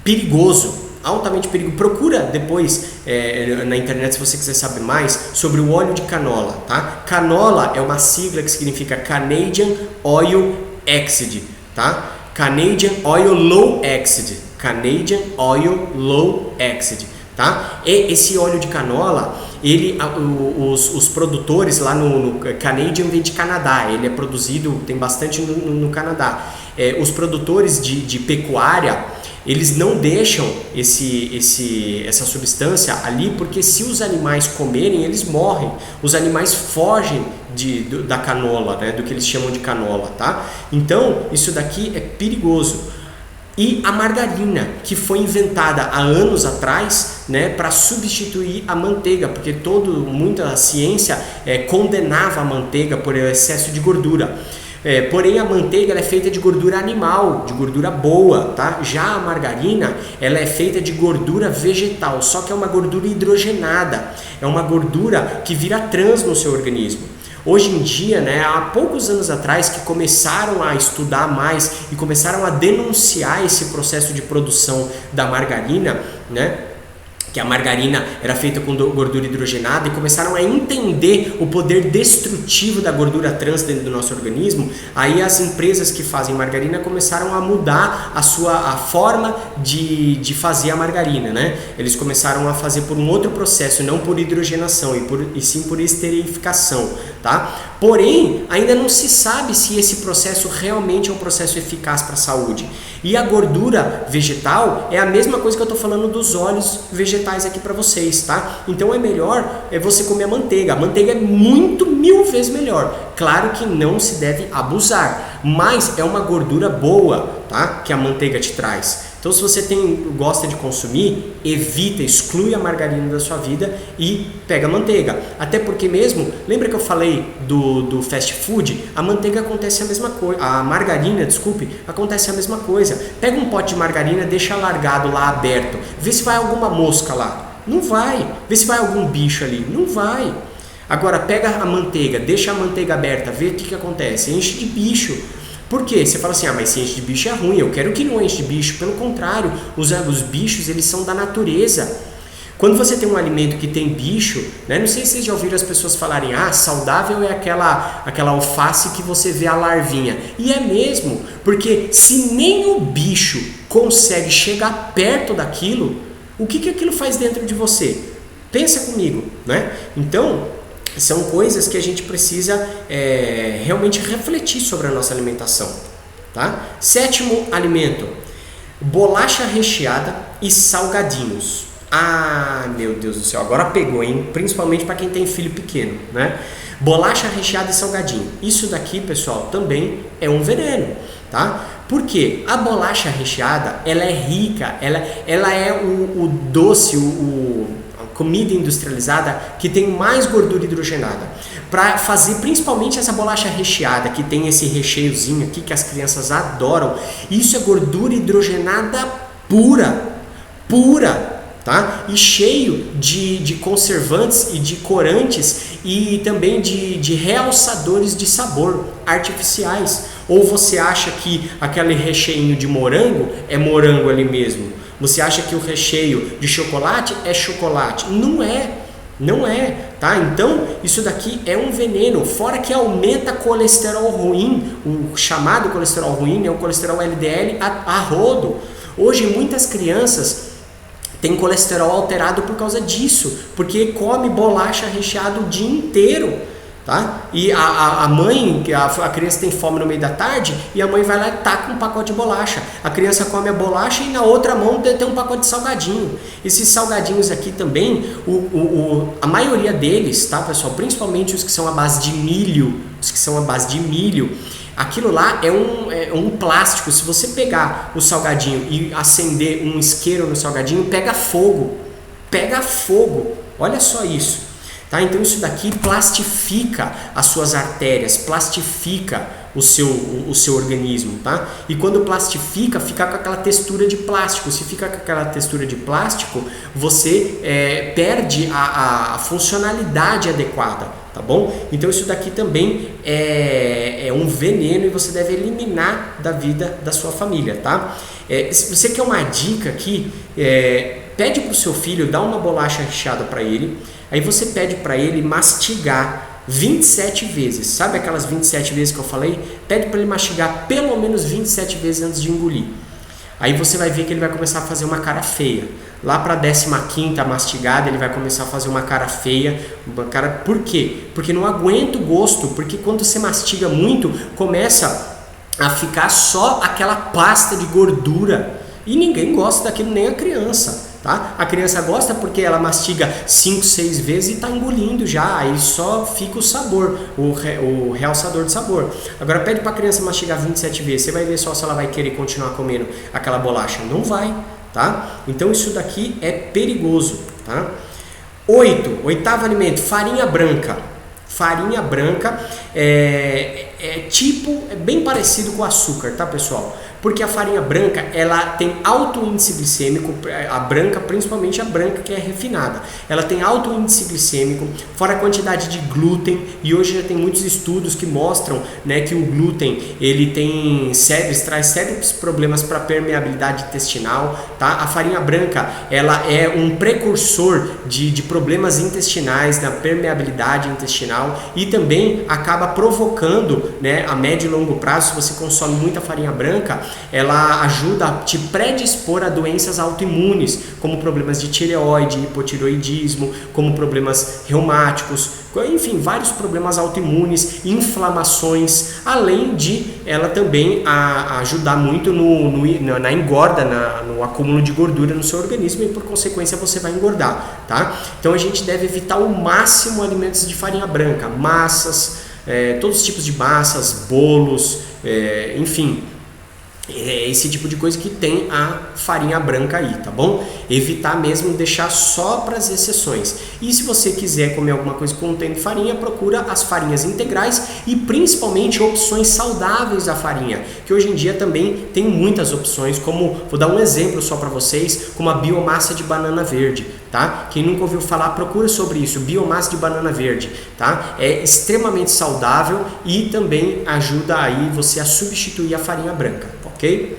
perigoso. Altamente perigoso. Procura depois na internet se você quiser saber mais sobre o óleo de canola, tá? Canola é uma sigla que significa Canadian Oil Exceed, tá? Canadian Oil Low Exceed, Canadian Oil Low Exceed, tá? E esse óleo de canola, os produtores lá no Canadian vem de Canadá, ele é produzido, tem bastante no Canadá. Os produtores de pecuária, eles não deixam essa substância ali, porque se os animais comerem, eles morrem. Os animais fogem da canola, né, do que eles chamam de canola, tá? Então, isso daqui é perigoso. E a margarina, que foi inventada há anos atrás, né, para substituir a manteiga, porque muita ciência condenava a manteiga por excesso de gordura. Porém a manteiga ela é feita de gordura animal, de gordura boa, tá? Já a margarina ela é feita de gordura vegetal, só que é uma gordura hidrogenada, é uma gordura que vira trans no seu organismo. Hoje em dia, né, há poucos anos atrás que começaram a estudar mais e começaram a denunciar esse processo de produção da margarina, né? Que a margarina era feita com gordura hidrogenada, e começaram a entender o poder destrutivo da gordura trans dentro do nosso organismo. Aí as empresas que fazem margarina começaram a mudar a forma de fazer a margarina, né? Eles começaram a fazer por um outro processo, não por hidrogenação, e sim por esterificação, tá? Porém, ainda não se sabe se esse processo realmente é um processo eficaz para a saúde. E a gordura vegetal é a mesma coisa que eu estou falando dos óleos vegetais aqui para vocês, tá? Então é melhor você comer a manteiga. A manteiga é muito, 1000 vezes melhor. Claro que não se deve abusar, mas é uma gordura boa, tá? Que a manteiga te traz. Então, se você gosta de consumir, evita, exclui a margarina da sua vida e pega a manteiga. Até porque mesmo, lembra que eu falei do fast food? A manteiga acontece a mesma coisa, a margarina, desculpe, acontece a mesma coisa. Pega um pote de margarina, deixa largado lá aberto, vê se vai alguma mosca lá. Não vai. Vê se vai algum bicho ali. Não vai. Agora, pega a manteiga, deixa a manteiga aberta, vê o que acontece. Enche de bicho. Por quê? Você fala assim, mas se enche de bicho é ruim, eu quero que não enche de bicho. Pelo contrário, os bichos, eles são da natureza. Quando você tem um alimento que tem bicho, né? Não sei se vocês já ouviram as pessoas falarem, saudável é aquela alface que você vê a larvinha. E é mesmo, porque se nem o bicho consegue chegar perto daquilo, o que aquilo faz dentro de você? Pensa comigo, né? Então, são coisas que a gente precisa realmente refletir sobre a nossa alimentação, tá? 7º alimento, bolacha recheada e salgadinhos. Meu Deus do céu, agora pegou, hein? Principalmente para quem tem filho pequeno, né? Bolacha recheada e salgadinho. Isso daqui, pessoal, também é um veneno, tá? Por quê? A bolacha recheada, ela é rica, ela é o doce, comida industrializada que tem mais gordura hidrogenada. Para fazer principalmente essa bolacha recheada, que tem esse recheiozinho aqui que as crianças adoram, isso é gordura hidrogenada pura, tá? E cheio de conservantes e de corantes e também de realçadores de sabor artificiais. Ou você acha que aquele recheinho de morango é morango ali mesmo? Você acha que o recheio de chocolate é chocolate? Não é, tá? Então, isso daqui é um veneno, fora que aumenta colesterol ruim. O chamado colesterol ruim é o colesterol LDL a rodo. Hoje, muitas crianças têm colesterol alterado por causa disso, porque come bolacha recheada o dia inteiro. Tá? E a mãe, a criança tem fome no meio da tarde e a mãe vai lá e taca um pacote de bolacha. A criança come a bolacha e na outra mão tem um pacote de salgadinho. Esses salgadinhos aqui também, a maioria deles, tá, pessoal? Principalmente os que são à base de milho, aquilo lá é um plástico. Se você pegar o salgadinho e acender um isqueiro no salgadinho, pega fogo. Olha só isso. Tá? Então isso daqui plastifica as suas artérias, plastifica o seu organismo, tá? E quando plastifica, fica com aquela textura de plástico. Se fica com aquela textura de plástico, você perde a funcionalidade adequada, tá bom? Então isso daqui também é um veneno e você deve eliminar da vida da sua família, tá? Se você quer uma dica aqui, pede para o seu filho, dá uma bolacha recheada para ele. Aí você pede para ele mastigar 27 vezes. Sabe aquelas 27 vezes que eu falei? Pede para ele mastigar pelo menos 27 vezes antes de engolir. Aí você vai ver que ele vai começar a fazer uma cara feia. Lá para a 15ª mastigada ele vai começar a fazer uma cara feia. Por quê? Porque não aguenta o gosto. Porque quando você mastiga muito, começa a ficar só aquela pasta de gordura. E ninguém gosta daquilo, nem a criança. Tá? A criança gosta porque ela mastiga 5, 6 vezes e está engolindo já, aí só fica o sabor, o realçador de sabor. Agora pede para a criança mastigar 27 vezes, você vai ver só se ela vai querer continuar comendo aquela bolacha. Não vai, tá? Então isso daqui é perigoso, tá? 8º alimento, farinha branca. Farinha branca é bem parecido com açúcar, tá, pessoal? Porque a farinha branca, ela tem alto índice glicêmico, a branca, principalmente a branca que é refinada. Ela tem alto índice glicêmico, fora a quantidade de glúten, e hoje já tem muitos estudos que mostram, né, que o glúten, ele traz sérios problemas para permeabilidade intestinal, tá? A farinha branca, ela é um precursor de problemas intestinais, na permeabilidade intestinal, e também acaba provocando, né, a médio e longo prazo, se você consome muita farinha branca, ela ajuda a te predispor a doenças autoimunes, como problemas de tireoide, hipotireoidismo, como problemas reumáticos, enfim, vários problemas autoimunes, inflamações, além de ela também ajudar muito na engorda, no acúmulo de gordura no seu organismo, e por consequência você vai engordar, tá? Então a gente deve evitar ao máximo alimentos de farinha branca, massas, todos os tipos de massas, bolos, enfim, esse tipo de coisa que tem a farinha branca aí, tá bom? Evitar mesmo, deixar só para as exceções. E se você quiser comer alguma coisa contendo farinha, procura as farinhas integrais e principalmente opções saudáveis da farinha, que hoje em dia também tem muitas opções, como, vou dar um exemplo só para vocês, como a biomassa de banana verde, tá? Quem nunca ouviu falar, procura sobre isso, biomassa de banana verde, tá? É extremamente saudável e também ajuda aí você a substituir a farinha branca, ok?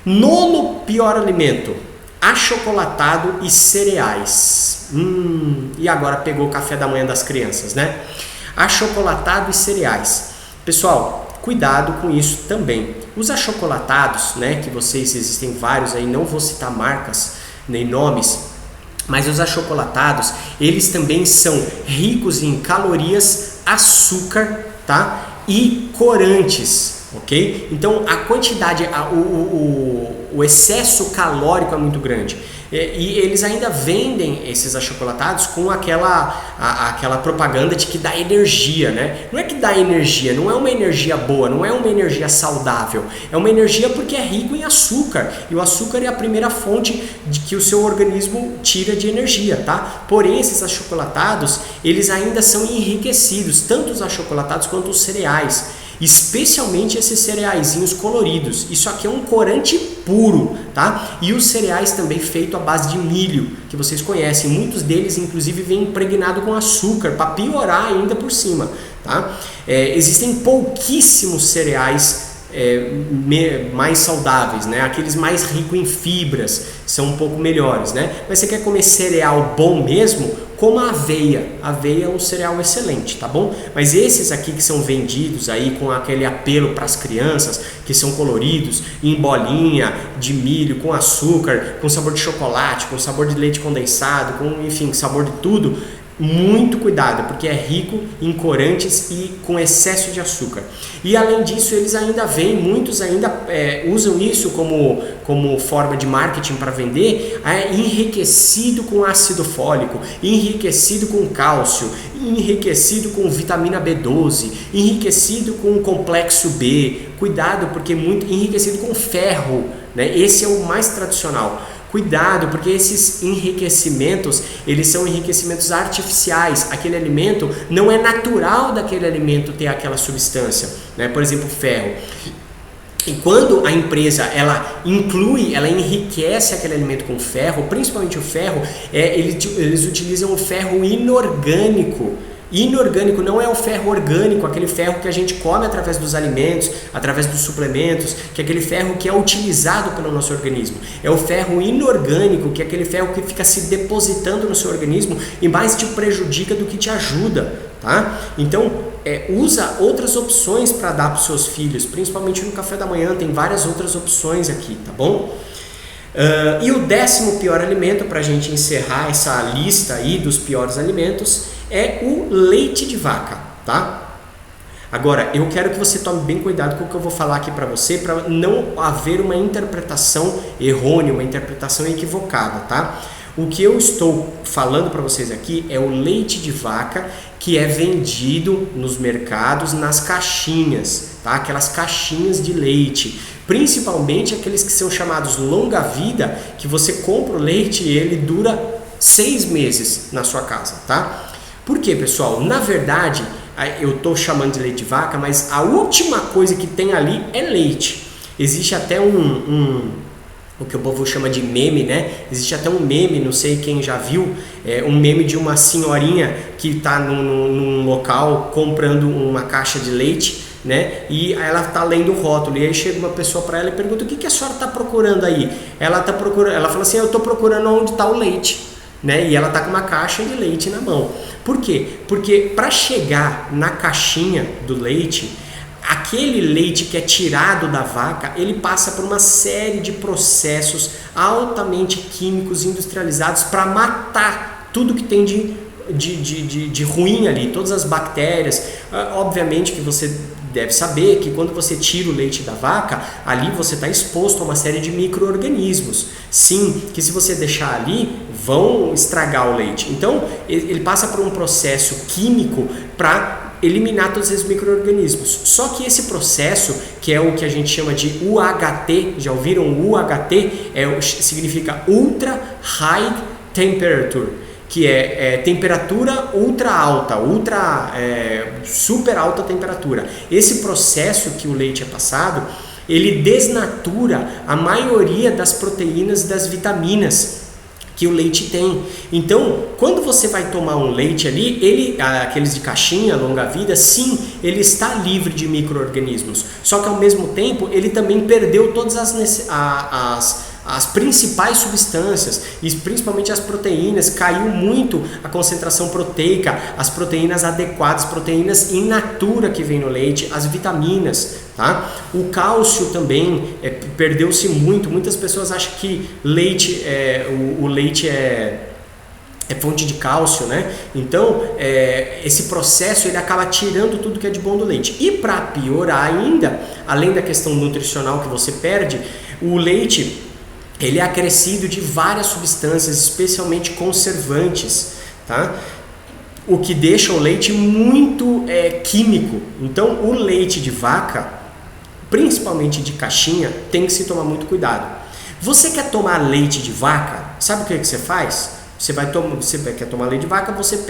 Nono pior alimento, achocolatado e cereais. E agora pegou o café da manhã das crianças, né? Achocolatado e cereais. Pessoal, cuidado com isso também. Os achocolatados, né, que existem vários aí, não vou citar marcas nem nomes, mas os achocolatados, eles também são ricos em calorias, açúcar, tá? E corantes, ok? Então a quantidade, o excesso calórico é muito grande. E eles ainda vendem esses achocolatados com aquela propaganda de que dá energia, né? Não é que dá energia, não é uma energia boa, não é uma energia saudável. É uma energia porque é rico em açúcar. E o açúcar é a primeira fonte de que o seu organismo tira de energia, tá? Porém, esses achocolatados, eles ainda são enriquecidos, tanto os achocolatados quanto os cereais. Especialmente esses cereaizinhos coloridos. Isso aqui é um corante puro, tá? E os cereais também feitos à base de milho, que vocês conhecem. Muitos deles, inclusive, vêm impregnados com açúcar, para piorar ainda por cima, tá? Existem pouquíssimos cereais mais saudáveis, né? Aqueles mais ricos em fibras são um pouco melhores, né? Mas você quer comer cereal bom mesmo? Como a aveia. A aveia é um cereal excelente, tá bom? Mas esses aqui que são vendidos aí com aquele apelo para as crianças, que são coloridos, em bolinha de milho, com açúcar, com sabor de chocolate, com sabor de leite condensado, com, enfim, sabor de tudo, muito cuidado, porque é rico em corantes e com excesso de açúcar. E além disso, eles ainda muitos ainda usam isso como forma de marketing para vender, enriquecido com ácido fólico, enriquecido com cálcio, enriquecido com vitamina B12, enriquecido com complexo B. Cuidado, porque muito enriquecido com ferro, né? Esse é o mais tradicional. Cuidado, porque esses enriquecimentos, eles são enriquecimentos artificiais. Aquele alimento não é natural daquele alimento ter aquela substância, né? Por exemplo, ferro. E quando a empresa ela enriquece aquele alimento com ferro, principalmente o ferro, eles utilizam o ferro inorgânico. Inorgânico não é o ferro orgânico, aquele ferro que a gente come através dos alimentos, através dos suplementos, que é aquele ferro que é utilizado pelo nosso organismo. É o ferro inorgânico, que é aquele ferro que fica se depositando no seu organismo e mais te prejudica do que te ajuda, tá? Então, usa outras opções para dar para os seus filhos, principalmente no café da manhã, tem várias outras opções aqui, tá bom? E o 10º pior alimento, para a gente encerrar essa lista aí dos piores alimentos, é o leite de vaca, tá? Agora, eu quero que você tome bem cuidado com o que eu vou falar aqui para você, para não haver uma interpretação errônea, uma interpretação equivocada, tá? O que eu estou falando para vocês aqui é o leite de vaca que é vendido nos mercados nas caixinhas, tá? Aquelas caixinhas de leite, principalmente aqueles que são chamados longa-vida, que você compra o leite e ele dura 6 meses na sua casa, tá? Por quê, pessoal? Na verdade, eu estou chamando de leite de vaca, mas a última coisa que tem ali é leite. Existe até o que o povo chama de meme, né? Existe até um meme, não sei quem já viu, um meme de uma senhorinha que está num local comprando uma caixa de leite, né? E ela está lendo o rótulo, e aí chega uma pessoa para ela e pergunta: o que a senhora está procurando aí? Ela fala assim: eu estou procurando onde está o leite, né? E ela está com uma caixa de leite na mão. Por quê? Porque para chegar na caixinha do leite, aquele leite que é tirado da vaca, ele passa por uma série de processos altamente químicos, industrializados, para matar tudo que tem de ruim ali, todas as bactérias. Obviamente que você deve saber que quando você tira o leite da vaca, ali você está exposto a uma série de micro-organismos. Sim, que se você deixar ali, vão estragar o leite. Então, ele passa por um processo químico para eliminar todos esses micro-organismos. Só que esse processo, que é o que a gente chama de UHT, já ouviram UHT? Significa Ultra High Temperature, que é temperatura ultra alta, super alta temperatura. Esse processo que o leite é passado, ele desnatura a maioria das proteínas e das vitaminas que o leite tem. Então, quando você vai tomar um leite ali, aqueles de caixinha, longa-vida, sim, ele está livre de micro-organismos. Só que ao mesmo tempo, ele também perdeu todas as principais substâncias, e principalmente as proteínas. Caiu muito a concentração proteica, as proteínas adequadas, proteínas in natura que vem no leite, as vitaminas, tá? O cálcio também perdeu-se muito. Muitas pessoas acham que o leite é fonte de cálcio, né? Então, esse processo ele acaba tirando tudo que é de bom do leite. E para piorar ainda, além da questão nutricional que você perde, o leite ele é acrescido de várias substâncias, especialmente conservantes, tá? O que deixa o leite muito químico. Então, o leite de vaca, principalmente de caixinha, tem que se tomar muito cuidado. Você quer tomar leite de vaca? Sabe o que você faz? Você quer tomar leite de vaca, você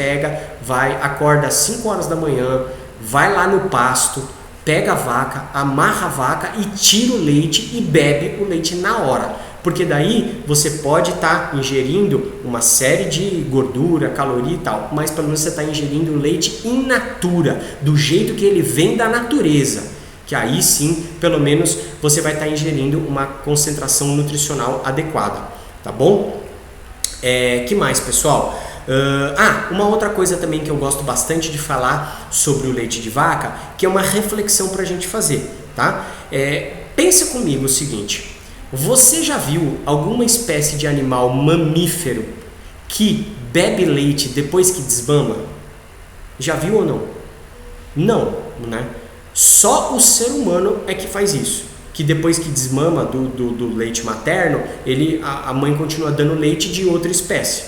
acorda às 5 horas da manhã, vai lá no pasto, pega a vaca, amarra a vaca e tira o leite e bebe o leite na hora. Porque daí você pode estar ingerindo uma série de gordura, caloria e tal, mas pelo menos você está ingerindo leite in natura, do jeito que ele vem da natureza, que aí sim, pelo menos você vai estar ingerindo uma concentração nutricional adequada, tá bom? Que mais, pessoal? Uma outra coisa também que eu gosto bastante de falar sobre o leite de vaca, que é uma reflexão para a gente fazer, tá? Pensa comigo o seguinte: você já viu alguma espécie de animal mamífero que bebe leite depois que desmama? Já viu ou não? Não, né? Só o ser humano é que faz isso, que depois que desmama do leite materno, a mãe continua dando leite de outra espécie.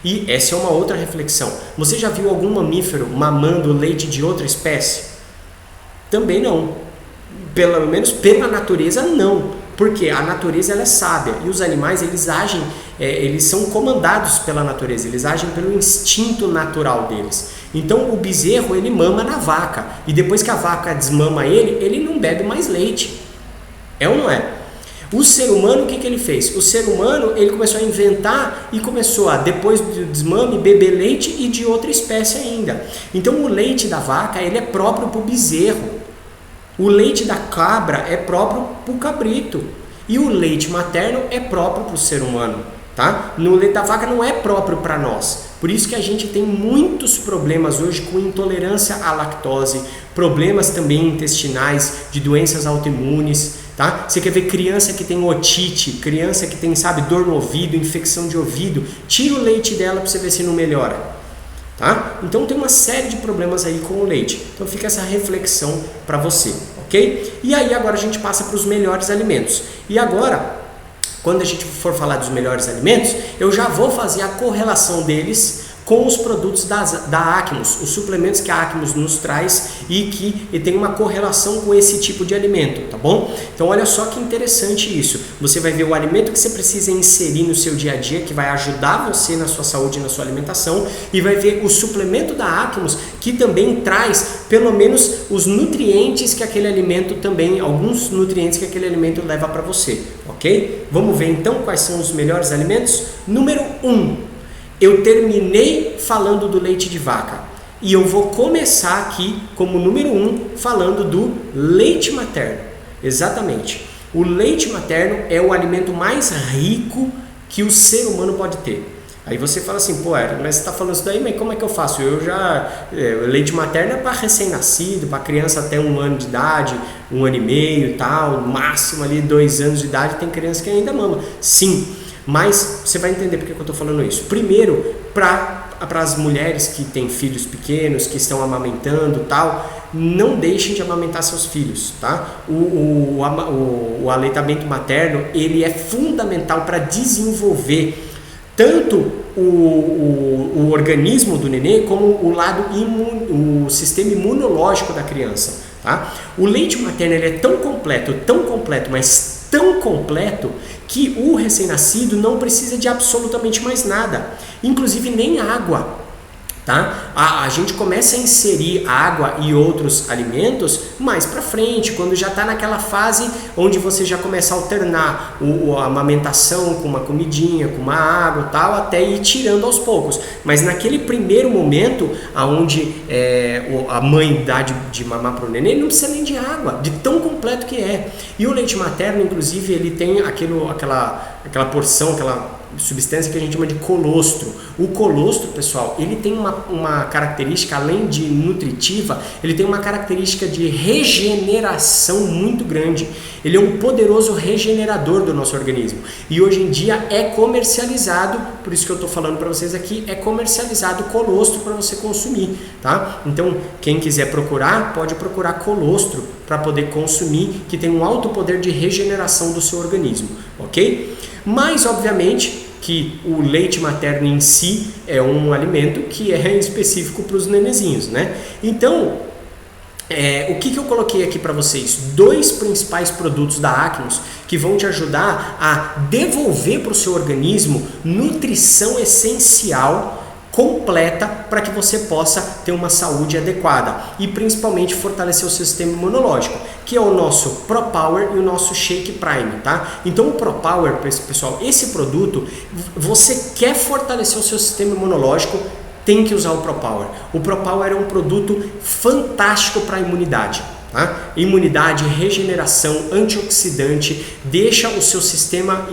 E essa é uma outra reflexão. Você já viu algum mamífero mamando leite de outra espécie? Também não. Pelo menos pela natureza, não. Porque a natureza ela é sábia, e os animais eles agem, eles são comandados pela natureza, eles agem pelo instinto natural deles. Então o bezerro ele mama na vaca, e depois que a vaca desmama ele não bebe mais leite. É ou não é? O ser humano, o que ele fez? O ser humano ele começou a inventar e começou a, depois do desmame, beber leite e de outra espécie ainda. Então o leite da vaca ele é próprio para o bezerro. O leite da cabra é próprio para o cabrito. E o leite materno é próprio para o ser humano. Tá? O leite da vaca não é próprio para nós. Por isso que a gente tem muitos problemas hoje com intolerância à lactose, problemas também intestinais, de doenças autoimunes. Tá? Você quer ver criança que tem otite, criança que tem, dor no ouvido, infecção de ouvido, tira o leite dela para você ver se não melhora. Tá? Então tem uma série de problemas aí com o leite. Então fica essa reflexão para você, ok? E aí agora a gente passa para os melhores alimentos. E agora, quando a gente for falar dos melhores alimentos, eu já vou fazer a correlação deles com os produtos da Acmos, os suplementos que a Acmos nos traz e que tem uma correlação com esse tipo de alimento, tá bom? Então olha só que interessante isso. Você vai ver o alimento que você precisa inserir no seu dia a dia, que vai ajudar você na sua saúde e na sua alimentação, e vai ver o suplemento da Acmos, que também traz pelo menos os nutrientes que aquele alimento também, alguns nutrientes que aquele alimento leva para você, ok? Vamos ver então quais são os melhores alimentos? Número 1. Eu terminei falando do leite de vaca e eu vou começar aqui como número 1 falando do leite materno. Exatamente. O leite materno é o alimento mais rico que o ser humano pode ter. Aí você fala assim, pô, mas você está falando isso daí, mas como é que eu faço? Leite materno é para recém-nascido, para criança até 1 ano de idade, 1 ano e meio e tal, máximo ali 2 anos de idade, tem criança que ainda mama. Sim. Mas você vai entender por que eu estou falando isso. Primeiro, para as mulheres que têm filhos pequenos, que estão amamentando e tal, não deixem de amamentar seus filhos, tá? O aleitamento materno, ele é fundamental para desenvolver tanto o organismo do nenê como o sistema imunológico da criança, tá? O leite materno ele é tão completo, mas tão completo que o recém-nascido não precisa de absolutamente mais nada, inclusive nem água, tá? A gente começa a inserir água e outros alimentos mais para frente, quando já está naquela fase onde você já começa a alternar a amamentação com uma comidinha, com uma água e tal, até ir tirando aos poucos. Mas naquele primeiro momento, onde a mãe dá de mamar para o neném, não precisa nem de água, de tão completo que é. E o leite materno, inclusive, ele tem aquela porção, aquela substância que a gente chama de colostro. O colostro, pessoal, ele tem uma característica, além de nutritiva, ele tem uma característica de regeneração muito grande. Ele é um poderoso regenerador do nosso organismo. E hoje em dia é comercializado, por isso que eu estou falando para vocês aqui, é comercializado colostro para você consumir, tá? Então, quem quiser procurar, pode procurar colostro para poder consumir, que tem um alto poder de regeneração do seu organismo, ok? Mas, obviamente, que o leite materno em si é um alimento que é específico para os nenezinhos, né? Então, o que eu coloquei aqui para vocês? 2 principais produtos da Acmos que vão te ajudar a devolver para o seu organismo nutrição essencial completa para que você possa ter uma saúde adequada e principalmente fortalecer o seu sistema imunológico, que é o nosso Pro Power e o nosso Shake Prime, tá? Então o Pro Power, pessoal, esse produto, você quer fortalecer o seu sistema imunológico, tem que usar o Pro Power. O Pro Power é um produto fantástico para a imunidade. Tá? Imunidade, regeneração, antioxidante, deixa o seu sistema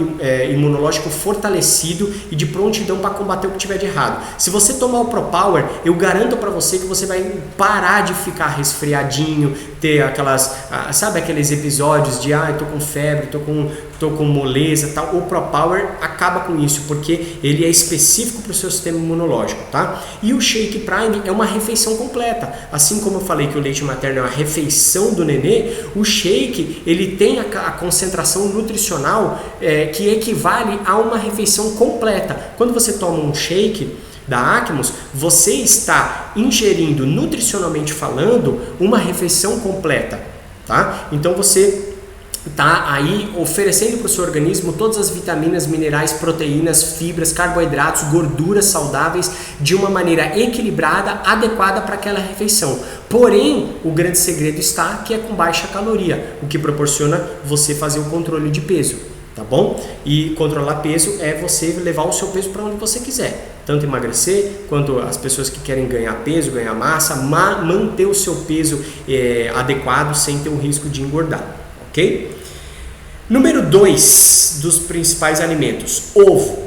imunológico fortalecido e de prontidão para combater o que tiver de errado. Se você tomar o Pro Power, eu garanto para você que você vai parar de ficar resfriadinho, ter aqueles episódios de eu tô com febre, tô com moleza, tal. O Pro Power acaba com isso, porque ele é específico para o seu sistema imunológico, tá? E o Shake Prime é uma refeição completa. Assim como eu falei que o leite materno é uma refeição do nenê, o shake ele tem a concentração nutricional que equivale a uma refeição completa. Quando você toma um shake da Acmos, você está ingerindo, nutricionalmente falando, uma refeição completa, tá? Então você está aí oferecendo para o seu organismo todas as vitaminas, minerais, proteínas, fibras, carboidratos, gorduras saudáveis de uma maneira equilibrada, adequada para aquela refeição. Porém, o grande segredo está que é com baixa caloria, o que proporciona você fazer o controle de peso, tá bom? E controlar peso é você levar o seu peso para onde você quiser, tanto emagrecer quanto as pessoas que querem ganhar peso, ganhar massa, manter o seu peso adequado sem ter o risco de engordar, ok? Número 2 dos principais alimentos, ovo.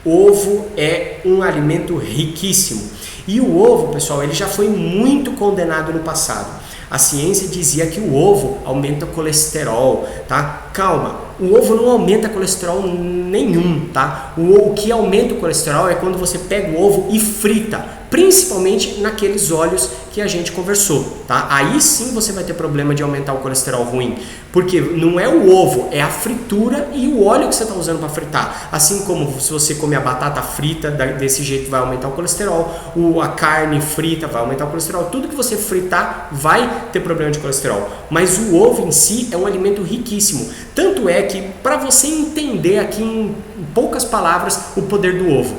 Ovo é um alimento riquíssimo. E o ovo, pessoal, ele já foi muito condenado no passado. A ciência dizia que o ovo aumenta o colesterol, tá? Calma, o ovo não aumenta colesterol nenhum, tá? O que aumenta o colesterol é quando você pega o ovo e frita, principalmente naqueles óleos que a gente conversou, tá? Aí sim você vai ter problema de aumentar o colesterol ruim, porque não é o ovo, é a fritura e o óleo que você está usando para fritar. Assim como se você comer a batata frita, desse jeito vai aumentar o colesterol, a carne frita vai aumentar o colesterol, tudo que você fritar vai ter problema de colesterol. Mas o ovo em si é um alimento riquíssimo, tanto é que para você entender aqui em poucas palavras o poder do ovo,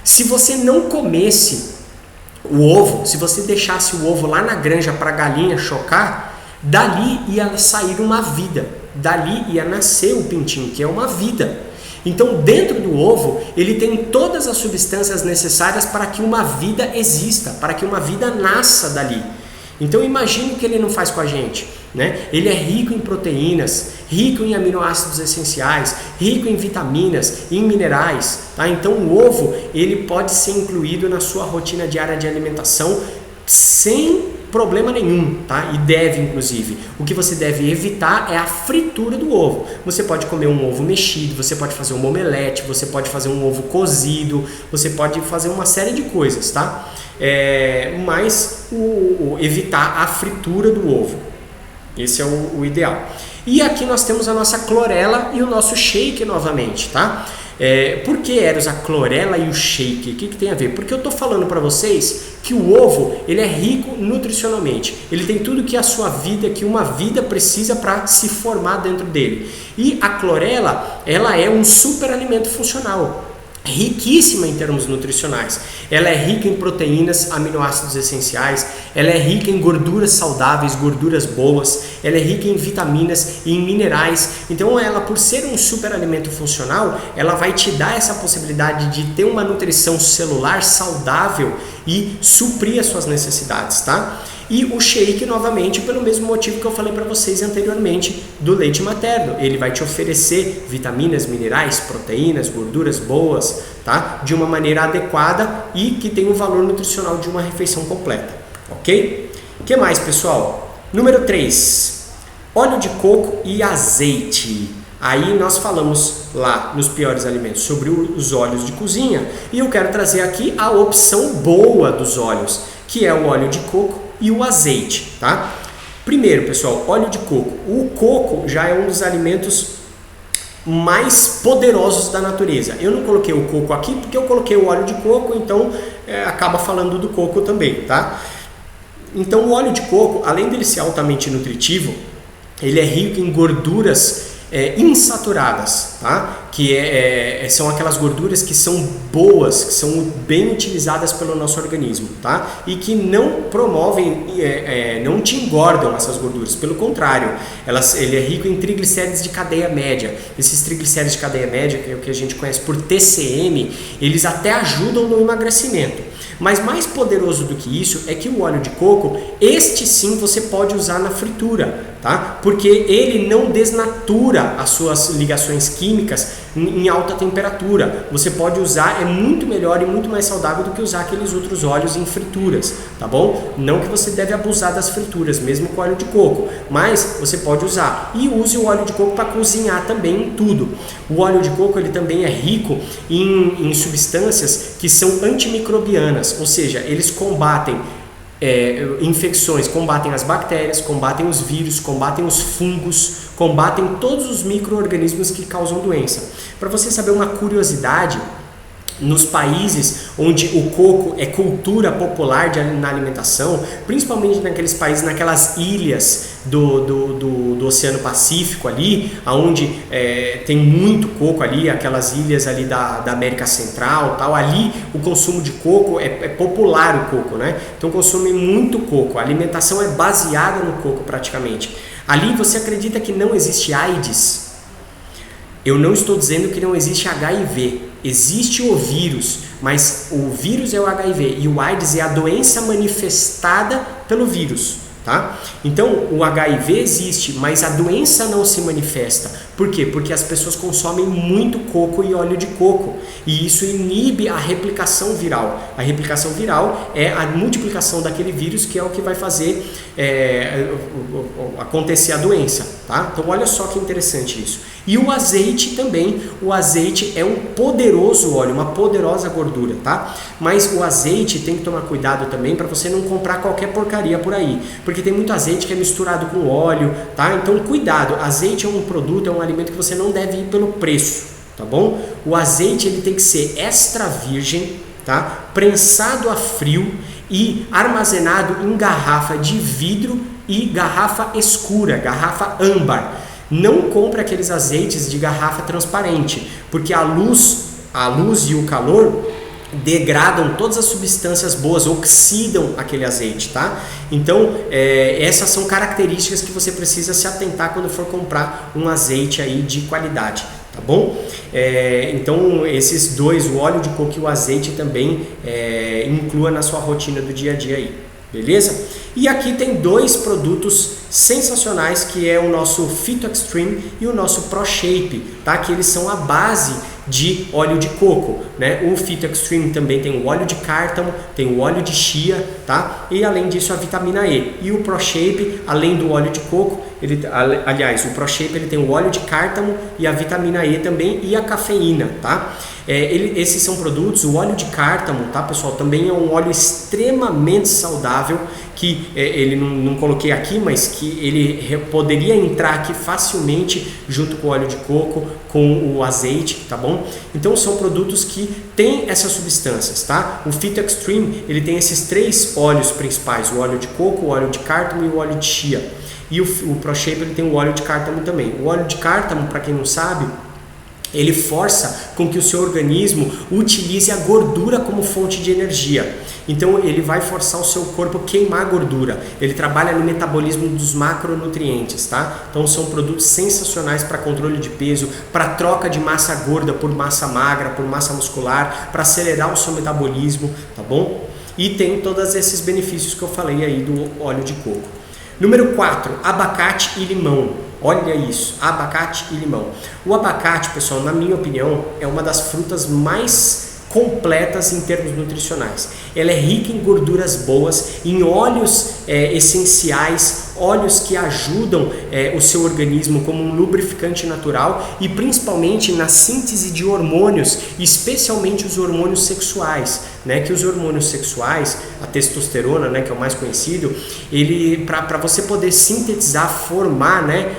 se você não comesse o ovo, se você deixasse o ovo lá na granja para a galinha chocar, dali ia sair uma vida, dali ia nascer o pintinho, que é uma vida. Então dentro do ovo ele tem todas as substâncias necessárias para que uma vida exista, para que uma vida nasça dali. Então imagine o que ele não faz com a gente, né? Ele é rico em proteínas, rico em aminoácidos essenciais, rico em vitaminas, em minerais, tá? Então o ovo ele pode ser incluído na sua rotina diária de alimentação sem problema nenhum, tá? E deve, inclusive. O que você deve evitar é a fritura do ovo. Você pode comer um ovo mexido, você pode fazer um omelete, você pode fazer um ovo cozido, você pode fazer uma série de coisas, tá? Mas evitar a fritura do ovo. Esse é o ideal. E aqui nós temos a nossa clorela e o nosso shake novamente, tá? Por que, Eros, a clorela e o shake? O que tem a ver? Porque eu estou falando para vocês que o ovo ele é rico nutricionalmente. Ele tem tudo que a sua vida, que uma vida precisa para se formar dentro dele. E a clorela, ela é um super alimento funcional, riquíssima em termos nutricionais. Ela é rica em proteínas, aminoácidos essenciais, ela é rica em gorduras saudáveis, gorduras boas, ela é rica em vitaminas e em minerais. Então ela, por ser um super alimento funcional, ela vai te dar essa possibilidade de ter uma nutrição celular saudável e suprir as suas necessidades, tá? E o shake, novamente, pelo mesmo motivo que eu falei para vocês anteriormente do leite materno. Ele vai te oferecer vitaminas, minerais, proteínas, gorduras boas, tá? De uma maneira adequada e que tem o valor nutricional de uma refeição completa, ok? O que mais, pessoal? Número 3, óleo de coco e azeite. Aí nós falamos lá nos piores alimentos sobre os óleos de cozinha e eu quero trazer aqui a opção boa dos óleos, que é o óleo de coco e o azeite, tá? Primeiro, pessoal, óleo de coco. O coco já é um dos alimentos mais poderosos da natureza. Eu não coloquei o coco aqui porque eu coloquei o óleo de coco, então acaba falando do coco também, tá? Então o óleo de coco, além dele ser altamente nutritivo, ele é rico em gorduras insaturadas, tá? Que são aquelas gorduras que são boas, que são bem utilizadas pelo nosso organismo, tá? E que não promovem, não te engordam essas gorduras, pelo contrário, ele é rico em triglicéridos de cadeia média. Esses triglicéridos de cadeia média, que é o que a gente conhece por TCM, eles até ajudam no emagrecimento. Mas mais poderoso do que isso é que o óleo de coco, este sim você pode usar na fritura, tá? Porque ele não desnatura as suas ligações químicas em alta temperatura. Você pode usar, é muito melhor e muito mais saudável do que usar aqueles outros óleos em frituras, tá bom? Não que você deve abusar das frituras, mesmo com óleo de coco, mas você pode usar. E use o óleo de coco para cozinhar também em tudo. O óleo de coco ele também é rico em substâncias que são antimicrobianas, ou seja, eles combatem infecções, combatem as bactérias, combatem os vírus, combatem os fungos, combatem todos os micro-organismos que causam doença. Para você saber uma curiosidade, nos países onde o coco é cultura popular na alimentação, principalmente naqueles países, naquelas ilhas do Oceano Pacífico ali, onde tem muito coco ali, aquelas ilhas ali da América Central, tal, ali o consumo de coco é popular, o coco, né? Então consome muito coco, a alimentação é baseada no coco praticamente. Ali você acredita que não existe AIDS? Eu não estou dizendo que não existe HIV, existe o vírus, mas o vírus é o HIV e o AIDS é a doença manifestada pelo vírus, tá? Então o HIV existe, mas a doença não se manifesta. Por quê? Porque as pessoas consomem muito coco e óleo de coco e isso inibe a replicação viral. A replicação viral é a multiplicação daquele vírus que é o que vai fazer acontecer a doença, tá? Então olha só que interessante isso. E o azeite também, o azeite é um poderoso óleo, uma poderosa gordura, tá? Mas o azeite tem que tomar cuidado também para você não comprar qualquer porcaria por aí, porque tem muito azeite que é misturado com óleo, tá? Então cuidado, azeite é um produto, é um alimento que você não deve ir pelo preço, tá bom? O azeite ele tem que ser extra virgem, tá? Prensado a frio e armazenado em garrafa de vidro e garrafa escura, garrafa âmbar. Não compre aqueles azeites de garrafa transparente, porque a luz e o calor degradam todas as substâncias boas, oxidam aquele azeite, tá? Então, essas são características que você precisa se atentar quando for comprar um azeite aí de qualidade, tá bom? Então, esses dois, o óleo de coco e o azeite também inclua na sua rotina do dia a dia aí, beleza? E aqui tem dois produtos sensacionais, que é o nosso Phyto Extreme e o nosso Pro Shape, tá? Que eles são a base de óleo de coco, né? O Phyto Extreme também tem o óleo de cártamo, tem o óleo de chia, tá? E além disso a vitamina E. E o Pro Shape, além do óleo de coco, o Pro Shape ele tem o óleo de cártamo e a vitamina E também e a cafeína, tá? Esses são produtos, o óleo de cártamo, tá, pessoal? Também é um óleo extremamente saudável, que ele não coloquei aqui, mas que ele poderia entrar aqui facilmente junto com o óleo de coco, com o azeite, tá bom? Então são produtos que têm essas substâncias, tá? O Phyto Extreme, ele tem esses três óleos principais, o óleo de coco, o óleo de cártamo e o óleo de chia. E o Pro Shape ele tem o óleo de cártamo também. O óleo de cártamo, para quem não sabe, ele força com que o seu organismo utilize a gordura como fonte de energia. Então ele vai forçar o seu corpo a queimar a gordura. Ele trabalha no metabolismo dos macronutrientes, tá? Então são produtos sensacionais para controle de peso, para troca de massa gorda por massa magra, por massa muscular, para acelerar o seu metabolismo, tá bom? E tem todos esses benefícios que eu falei aí do óleo de coco. Número 4, abacate e limão. Olha isso, abacate e limão. O abacate, pessoal, na minha opinião, é uma das frutas mais completas em termos nutricionais. Ela é rica em gorduras boas, em óleos essenciais, óleos que ajudam o seu organismo como um lubrificante natural e principalmente na síntese de hormônios, especialmente os hormônios sexuais, né? Que os hormônios sexuais, a testosterona, né, que é o mais conhecido, ele para você poder sintetizar, formar, né,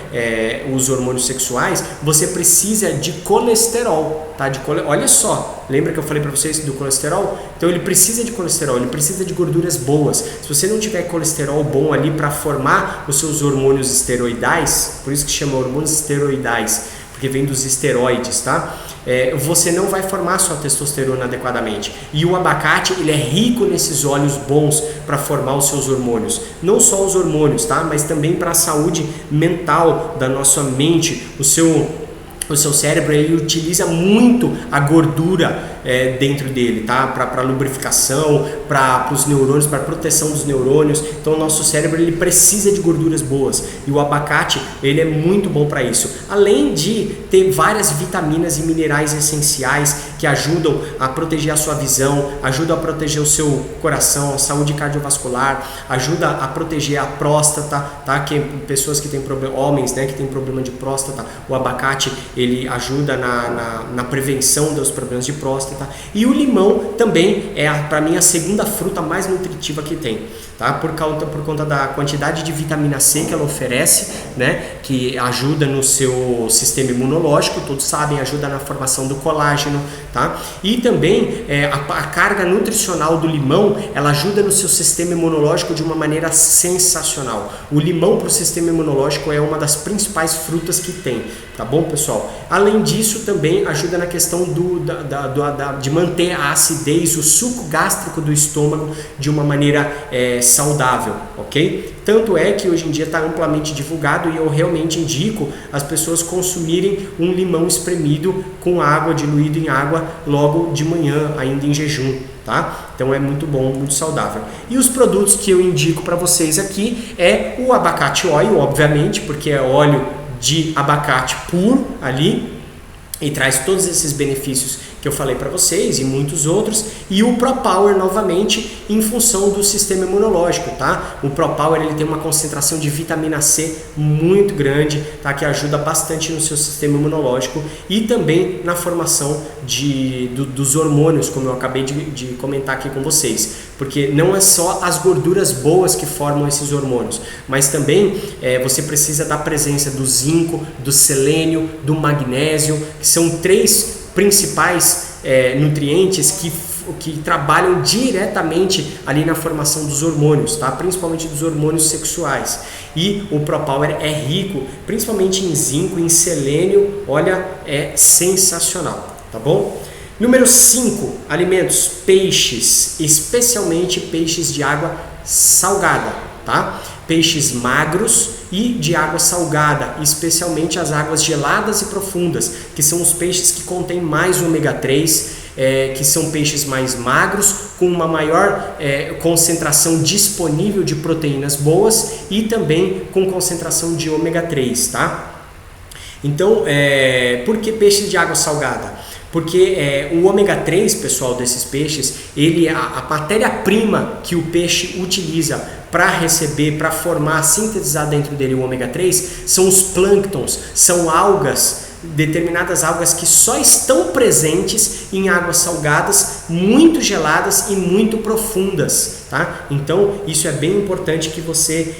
os hormônios sexuais, você precisa de colesterol, tá? Olha só, lembra que eu falei para vocês do colesterol? Então ele precisa de colesterol, ele precisa de gorduras boas. Se você não tiver colesterol bom ali para formar os seus hormônios esteroidais, por isso que chama hormônios esteroidais, porque vem dos esteroides, tá? Você não vai formar a sua testosterona adequadamente. E o abacate, ele é rico nesses óleos bons para formar os seus hormônios. Não só os hormônios, tá? Mas também para a saúde mental da nossa mente. O seu cérebro, ele utiliza muito a gordura dentro dele, tá? Para lubrificação, para os neurônios, para proteção dos neurônios. Então o nosso cérebro ele precisa de gorduras boas e o abacate ele é muito bom para isso. Além de ter várias vitaminas e minerais essenciais que ajudam a proteger a sua visão, ajudam a proteger o seu coração, a saúde cardiovascular, ajuda a proteger a próstata, tá? Que pessoas que têm problema, homens, né, que têm problema de próstata, o abacate ele ajuda na prevenção dos problemas de próstata. E o limão também é, para mim, a segunda fruta mais nutritiva que tem, tá? Por conta da quantidade de vitamina C que ela oferece, né? Que ajuda no seu sistema imunológico, todos sabem, ajuda na formação do colágeno, tá? E também a carga nutricional do limão, ela ajuda no seu sistema imunológico de uma maneira sensacional. O limão para o sistema imunológico é uma das principais frutas que tem, tá bom, pessoal? Além disso, também ajuda na questão de manter a acidez, o suco gástrico do estômago de uma maneira saudável, ok? Tanto é que hoje em dia está amplamente divulgado e eu realmente indico as pessoas consumirem um limão espremido com água, diluído em água, logo de manhã, ainda em jejum, tá? Então é muito bom, muito saudável. E os produtos que eu indico para vocês aqui é o abacate óleo, obviamente, porque é óleo de abacate puro ali e traz todos esses benefícios que eu falei para vocês e muitos outros, e o ProPower novamente em função do sistema imunológico, tá? O ProPower ele tem uma concentração de vitamina C muito grande, tá? Que ajuda bastante no seu sistema imunológico e também na formação dos hormônios, como eu acabei de comentar aqui com vocês, porque não é só as gorduras boas que formam esses hormônios, mas também você precisa da presença do zinco, do selênio, do magnésio, que são três principais nutrientes que trabalham diretamente ali na formação dos hormônios, tá? Principalmente dos hormônios sexuais. E o ProPower é rico, principalmente em zinco, em selênio, olha, é sensacional, tá bom? Número 5, alimentos, peixes, especialmente peixes de água salgada, tá? Peixes magros e de água salgada, especialmente as águas geladas e profundas, que são os peixes que contêm mais ômega 3, que são peixes mais magros, com uma maior concentração disponível de proteínas boas e também com concentração de ômega 3, tá? Então, por que peixes de água salgada? Porque o ômega 3, pessoal, desses peixes, a matéria-prima que o peixe utiliza para receber, para formar, sintetizar dentro dele o ômega 3, são os plânctons, são algas, determinadas algas que só estão presentes em águas salgadas, muito geladas e muito profundas, tá? Então, isso é bem importante que você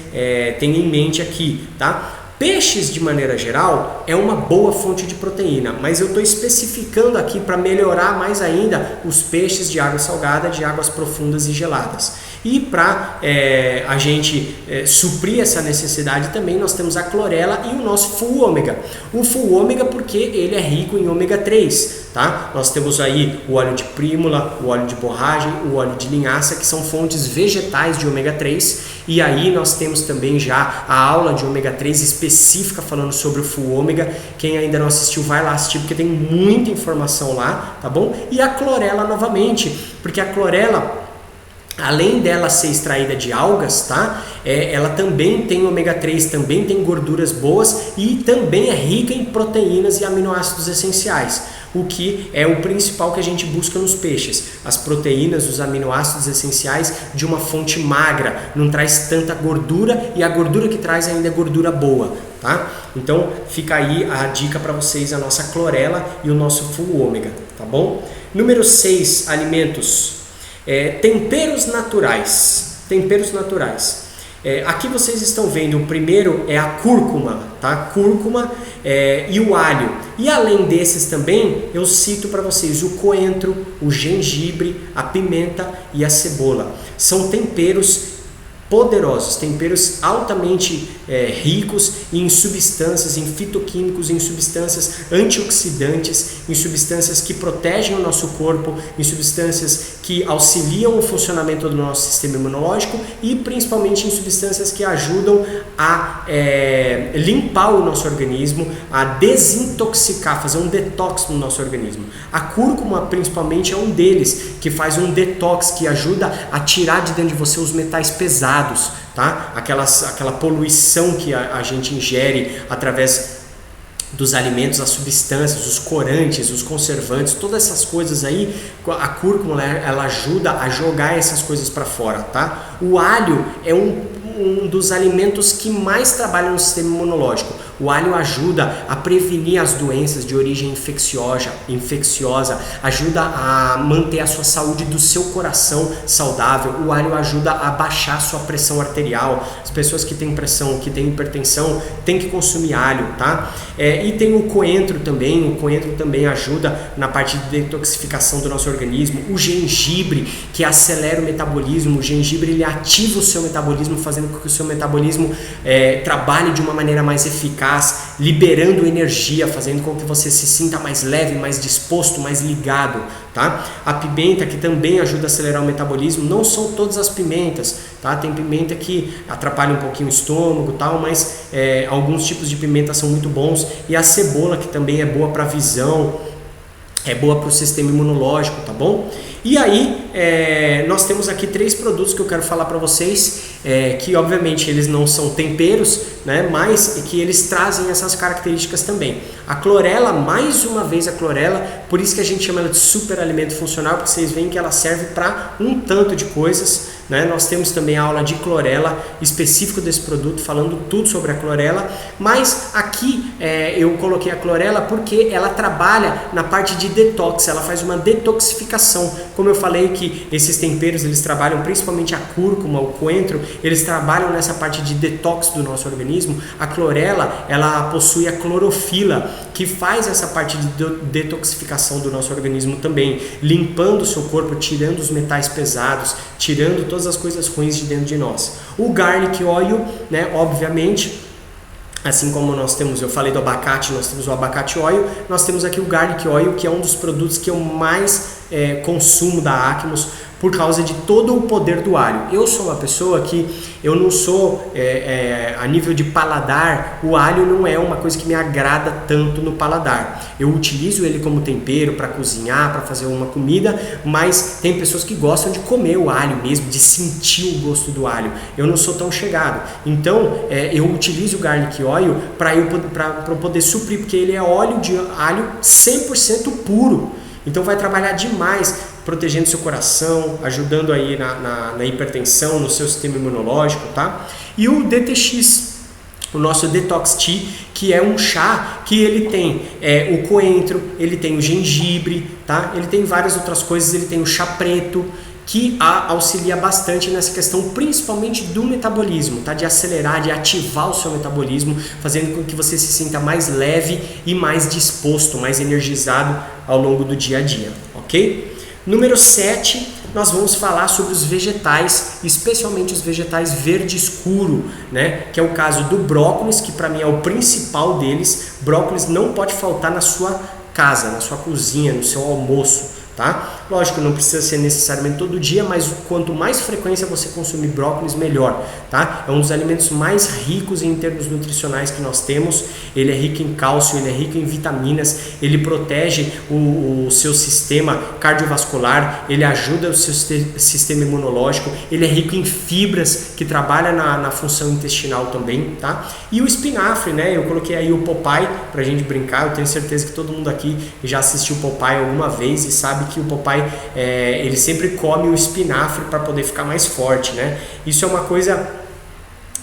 tenha em mente aqui, tá? Peixes, de maneira geral, é uma boa fonte de proteína, mas eu estou especificando aqui para melhorar mais ainda os peixes de água salgada, de águas profundas e geladas. E para a gente suprir essa necessidade também, nós temos a clorela e o nosso full ômega. O full ômega porque ele é rico em ômega 3, tá? Nós temos aí o óleo de prímula, o óleo de borragem, o óleo de linhaça, que são fontes vegetais de ômega 3. E aí nós temos também já a aula de ômega 3 específica falando sobre o full ômega. Quem ainda não assistiu, vai lá assistir, porque tem muita informação lá, tá bom? E a clorela novamente, porque a clorela, além dela ser extraída de algas, tá? Ela também tem ômega 3, também tem gorduras boas e também é rica em proteínas e aminoácidos essenciais, o que é o principal que a gente busca nos peixes. As proteínas, os aminoácidos essenciais de uma fonte magra, não traz tanta gordura e a gordura que traz ainda é gordura boa, tá? Então fica aí a dica para vocês, a nossa clorela e o nosso full ômega, tá bom? Número 6, alimentos. Temperos naturais. Temperos naturais. Aqui vocês estão vendo, o primeiro é a cúrcuma, tá? Cúrcuma e o alho. E além desses também, eu cito para vocês o coentro, o gengibre, a pimenta e a cebola. São temperos poderosos, temperos altamente ricos em substâncias, em fitoquímicos, em substâncias antioxidantes, em substâncias que protegem o nosso corpo, em substâncias que auxiliam o funcionamento do nosso sistema imunológico e principalmente em substâncias que ajudam a limpar o nosso organismo, a desintoxicar, fazer um detox no nosso organismo. A cúrcuma principalmente é um deles, que faz um detox, que ajuda a tirar de dentro de você os metais pesados, tá? Aquela poluição que a gente ingere através dos alimentos, as substâncias, os corantes, os conservantes, todas essas coisas aí, a cúrcuma ela ajuda a jogar essas coisas para fora, tá? O alho é um dos alimentos que mais trabalham no sistema imunológico. O alho ajuda a prevenir as doenças de origem infecciosa, ajuda a manter a sua saúde do seu coração saudável. O alho ajuda a baixar a sua pressão arterial. As pessoas que têm pressão, que têm hipertensão, têm que consumir alho, tá? E tem o coentro também ajuda na parte de detoxificação do nosso organismo. O gengibre, que acelera o metabolismo. O gengibre ele ativa o seu metabolismo, fazendo com que o seu metabolismo trabalhe de uma maneira mais eficaz, liberando energia, fazendo com que você se sinta mais leve, mais disposto, mais ligado, tá? A pimenta, que também ajuda a acelerar o metabolismo. Não são todas as pimentas, tá? Tem pimenta que atrapalha um pouquinho o estômago, tal, mas alguns tipos de pimenta são muito bons. E a cebola, que também é boa para visão, é boa para o sistema imunológico, tá bom? E aí, nós temos aqui 3 produtos que eu quero falar para vocês, que obviamente eles não são temperos, né, mas que eles trazem essas características também. A clorela, mais uma vez a clorela, por isso que a gente chama ela de super alimento funcional, porque vocês veem que ela serve para um tanto de coisas, né? Nós temos também a aula de clorela específico desse produto, falando tudo sobre a clorela, mas aqui eu coloquei a clorela porque ela trabalha na parte de detox, ela faz uma detoxificação. Como eu falei que esses temperos eles trabalham principalmente a cúrcuma, o coentro, eles trabalham nessa parte de detox do nosso organismo. A clorela, ela possui a clorofila, que faz essa parte de detoxificação do nosso organismo também, limpando o seu corpo, tirando os metais pesados, tirando todas as coisas ruins de dentro de nós. O garlic oil, né, obviamente, assim como nós temos, eu falei do abacate, nós temos o abacate oil, nós temos aqui o garlic oil, que é um dos produtos que eu mais consumo da Acmos, por causa de todo o poder do alho. Eu sou uma pessoa que eu não sou, a nível de paladar, o alho não é uma coisa que me agrada tanto no paladar. Eu utilizo ele como tempero para cozinhar, para fazer uma comida, mas tem pessoas que gostam de comer o alho mesmo, de sentir o gosto do alho. Eu não sou tão chegado. Então, eu utilizo o garlic oil para eu poder suprir, porque ele é óleo de alho 100% puro. Então vai trabalhar demais, protegendo seu coração, ajudando aí na hipertensão, no seu sistema imunológico, tá? E o DTX, o nosso Detox Tea, que é um chá que ele tem o coentro, ele tem o gengibre, tá? Ele tem várias outras coisas, ele tem o chá preto, que auxilia bastante nessa questão, principalmente do metabolismo, tá? De acelerar, de ativar o seu metabolismo, fazendo com que você se sinta mais leve e mais disposto, mais energizado ao longo do dia a dia, ok? Número 7, nós vamos falar sobre os vegetais, especialmente os vegetais verde escuro, né? Que é o caso do brócolis, que para mim é o principal deles. Brócolis não pode faltar na sua casa, na sua cozinha, no seu almoço, tá? Lógico, não precisa ser necessariamente todo dia, mas quanto mais frequência você consumir brócolis, melhor, tá? É um dos alimentos mais ricos em termos nutricionais que nós temos. Ele é rico em cálcio, ele é rico em vitaminas, ele protege o seu sistema cardiovascular, ele ajuda o seu sistema imunológico, ele é rico em fibras, que trabalha na função intestinal também, tá? E o espinafre, né? Eu coloquei aí o Popeye pra gente brincar. Eu tenho certeza que todo mundo aqui já assistiu o Popeye alguma vez e sabe que o Popeye ele sempre come o espinafre para poder ficar mais forte, né? Isso é uma coisa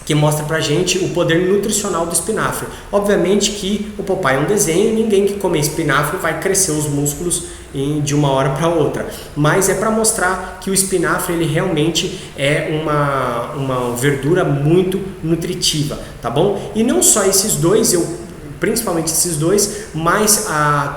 que mostra pra gente o poder nutricional do espinafre. Obviamente que o Popeye é um desenho, ninguém que come espinafre vai crescer os músculos de uma hora para outra, mas é para mostrar que o espinafre ele realmente é uma verdura muito nutritiva, tá bom? E não só esses dois, principalmente esses dois, mas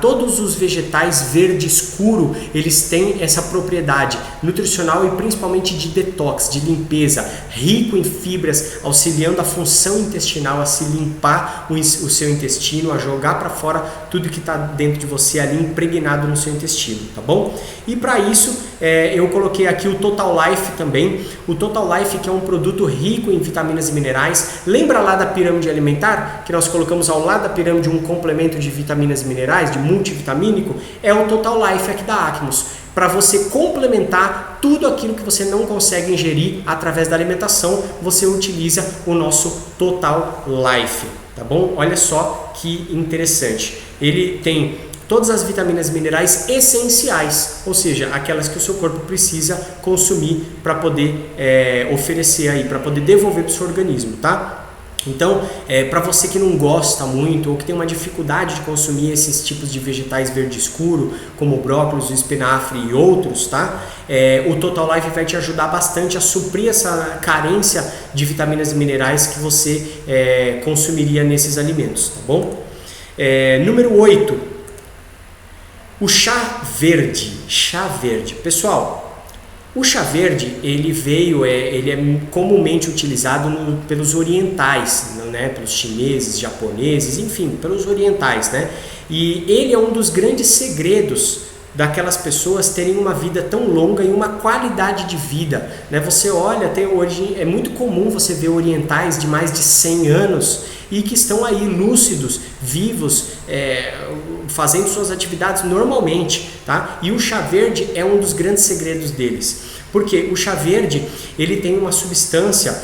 todos os vegetais verde escuro, eles têm essa propriedade nutricional e principalmente de detox, de limpeza, rico em fibras, auxiliando a função intestinal a se limpar o seu intestino, a jogar para fora tudo que está dentro de você ali impregnado no seu intestino, tá bom? E para isso eu coloquei aqui o Total Life também. O Total Life, que é um produto rico em vitaminas e minerais. Lembra lá da pirâmide alimentar que nós colocamos ao lado da pirâmide um complemento de vitaminas e minerais, de multivitamínico? É o Total Life aqui da Acmos, para você complementar tudo aquilo que você não consegue ingerir através da alimentação. Você utiliza o nosso Total Life, tá bom? Olha só que interessante. Ele tem todas as vitaminas e minerais essenciais, ou seja, aquelas que o seu corpo precisa consumir para poder oferecer aí, para poder devolver para o seu organismo, tá? Então, para você que não gosta muito ou que tem uma dificuldade de consumir esses tipos de vegetais verde escuro, como o brócolis, o espinafre e outros, tá? O Total Life vai te ajudar bastante a suprir essa carência de vitaminas e minerais que você consumiria nesses alimentos, tá bom? Número 8. O chá verde. Pessoal, o chá verde ele é comumente utilizado pelos orientais, né? Pelos chineses, japoneses, enfim, pelos orientais, né? E ele é um dos grandes segredos daquelas pessoas terem uma vida tão longa e uma qualidade de vida, né? Você olha, até hoje é muito comum você ver orientais de mais de 100 anos e que estão aí lúcidos, vivos, fazendo suas atividades normalmente, tá? E o chá verde é um dos grandes segredos deles. Porque o chá verde, ele tem uma substância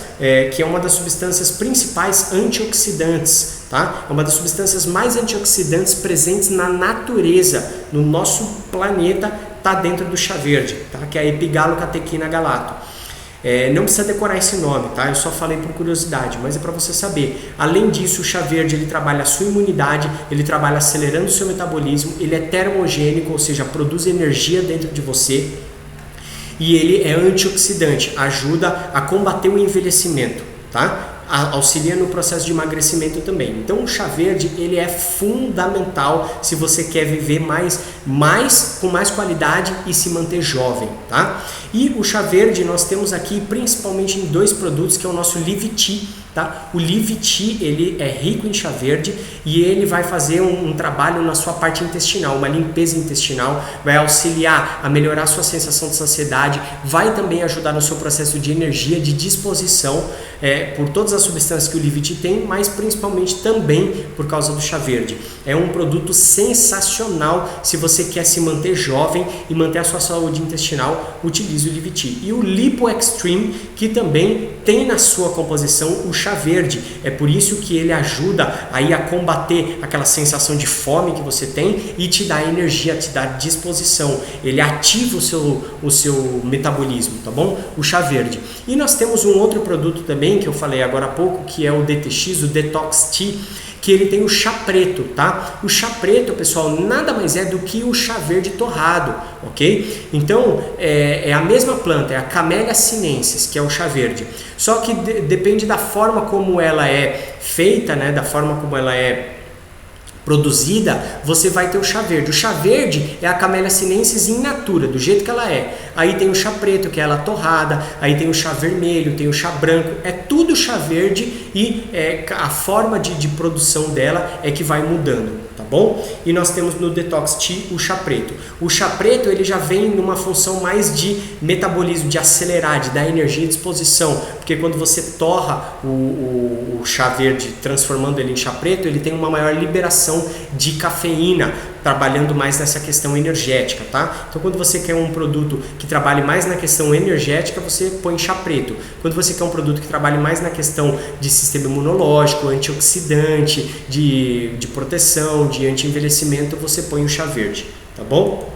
que é uma das substâncias principais antioxidantes, tá? É uma das substâncias mais antioxidantes presentes na natureza, no nosso planeta, tá dentro do chá verde, tá? Que é a epigalocatequina galato. Não precisa decorar esse nome, tá? Eu só falei por curiosidade, mas é para você saber. Além disso, o chá verde ele trabalha a sua imunidade, ele trabalha acelerando o seu metabolismo, ele é termogênico, ou seja, produz energia dentro de você. E ele é antioxidante, ajuda a combater o envelhecimento, tá? Auxilia no processo de emagrecimento também. Então o chá verde ele é fundamental se você quer viver com mais qualidade e se manter jovem, tá? E o chá verde nós temos aqui principalmente em 2 produtos, que é o nosso Live Tea, tá? O Live Tea ele é rico em chá verde e ele vai fazer um trabalho na sua parte intestinal, uma limpeza intestinal, vai auxiliar a melhorar a sua sensação de saciedade, vai também ajudar no seu processo de energia, de disposição, por todas as substâncias que o Live Tea tem, mas principalmente também por causa do chá verde. É um produto sensacional se você quer se manter jovem e manter a sua saúde intestinal, utilize o Live Tea. E o Lipo Extreme, que também tem na sua composição o chá verde. É por isso que ele ajuda aí a combater aquela sensação de fome que você tem e te dá energia, te dá disposição. Ele ativa o seu metabolismo, tá bom? O chá verde. E nós temos um outro produto também que eu falei agora há pouco, que é o DTX, o Detox Tea, que ele tem o chá preto, tá? O chá preto, pessoal, nada mais é do que o chá verde torrado, ok? Então, é a mesma planta, é a Camellia sinensis, que é o chá verde. Só que depende da forma como ela é feita, né? Da forma como ela é produzida, você vai ter o chá verde. O chá verde é a Camellia sinensis in natura, do jeito que ela é. Aí tem o chá preto, que é ela torrada, aí tem o chá vermelho, tem o chá branco, é tudo chá verde e a forma de produção dela é que vai mudando, tá bom? E nós temos no Detox Tea o chá preto. O chá preto ele já vem numa função mais de metabolismo, de acelerar, de dar energia e disposição, porque quando você torra o chá verde transformando ele em chá preto, ele tem uma maior liberação de cafeína, trabalhando mais nessa questão energética, tá? Então quando você quer um produto que trabalhe mais na questão energética, você põe chá preto. Quando você quer um produto que trabalhe mais na questão de sistema imunológico, antioxidante, de proteção, de anti-envelhecimento, você põe o chá verde, tá bom?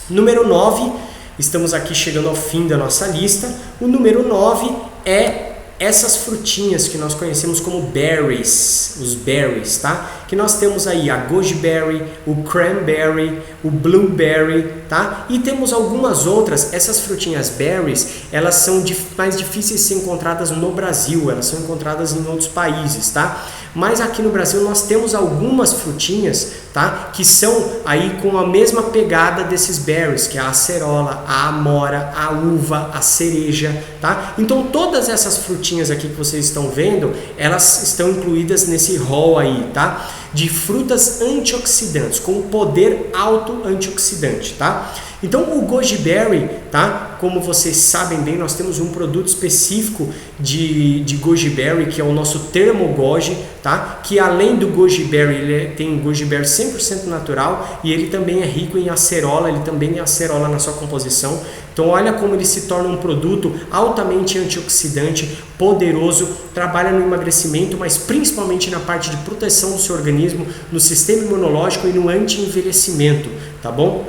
Número 9, estamos aqui chegando ao fim da nossa lista. O número 9 é essas frutinhas que nós conhecemos como berries, os berries, tá? Que nós temos aí a goji berry, o cranberry, o blueberry, tá? E temos algumas outras. Essas frutinhas berries, elas são mais difíceis de ser encontradas no Brasil, elas são encontradas em outros países, tá? Mas aqui no Brasil nós temos algumas frutinhas, tá? Que são aí com a mesma pegada desses berries, que é a acerola, a amora, a uva, a cereja, tá? Então todas essas frutinhas aqui que vocês estão vendo, elas estão incluídas nesse rol aí, tá? De frutas antioxidantes, com poder auto-antioxidante, tá? Então o goji berry, tá? Como vocês sabem bem, nós temos um produto específico de goji berry, que é o nosso termogoji, tá? Que além do goji berry, ele tem goji berry 100% natural e ele também é rico em acerola, ele também tem acerola na sua composição. Então olha como ele se torna um produto altamente antioxidante, poderoso, trabalha no emagrecimento, mas principalmente na parte de proteção do seu organismo, no sistema imunológico e no anti-envelhecimento, tá bom?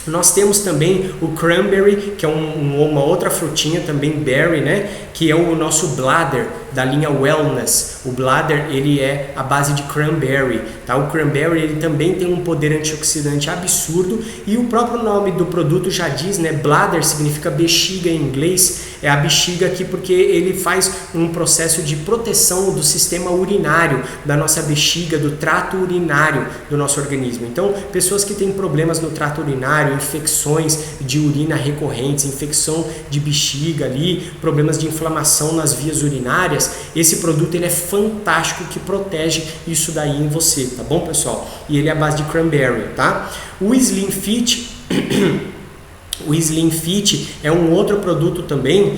Nós temos também o cranberry, que é uma outra frutinha também berry, né? Que é o nosso bladder da linha Wellness. O bladder ele é a base de cranberry, tá? O cranberry ele também tem um poder antioxidante absurdo e o próprio nome do produto já diz, né? Bladder significa bexiga em inglês, é a bexiga aqui porque ele faz um processo de proteção do sistema urinário da nossa bexiga, do trato urinário do nosso organismo. Então, pessoas que têm problemas no trato urinário, infecções de urina recorrentes, infecção de bexiga ali, problemas de inflamação nas vias urinárias, esse produto ele é fantástico, que protege isso daí em você, tá bom, pessoal? E ele é a base de cranberry, tá? O Slim Fit O Slim Fit é um outro produto também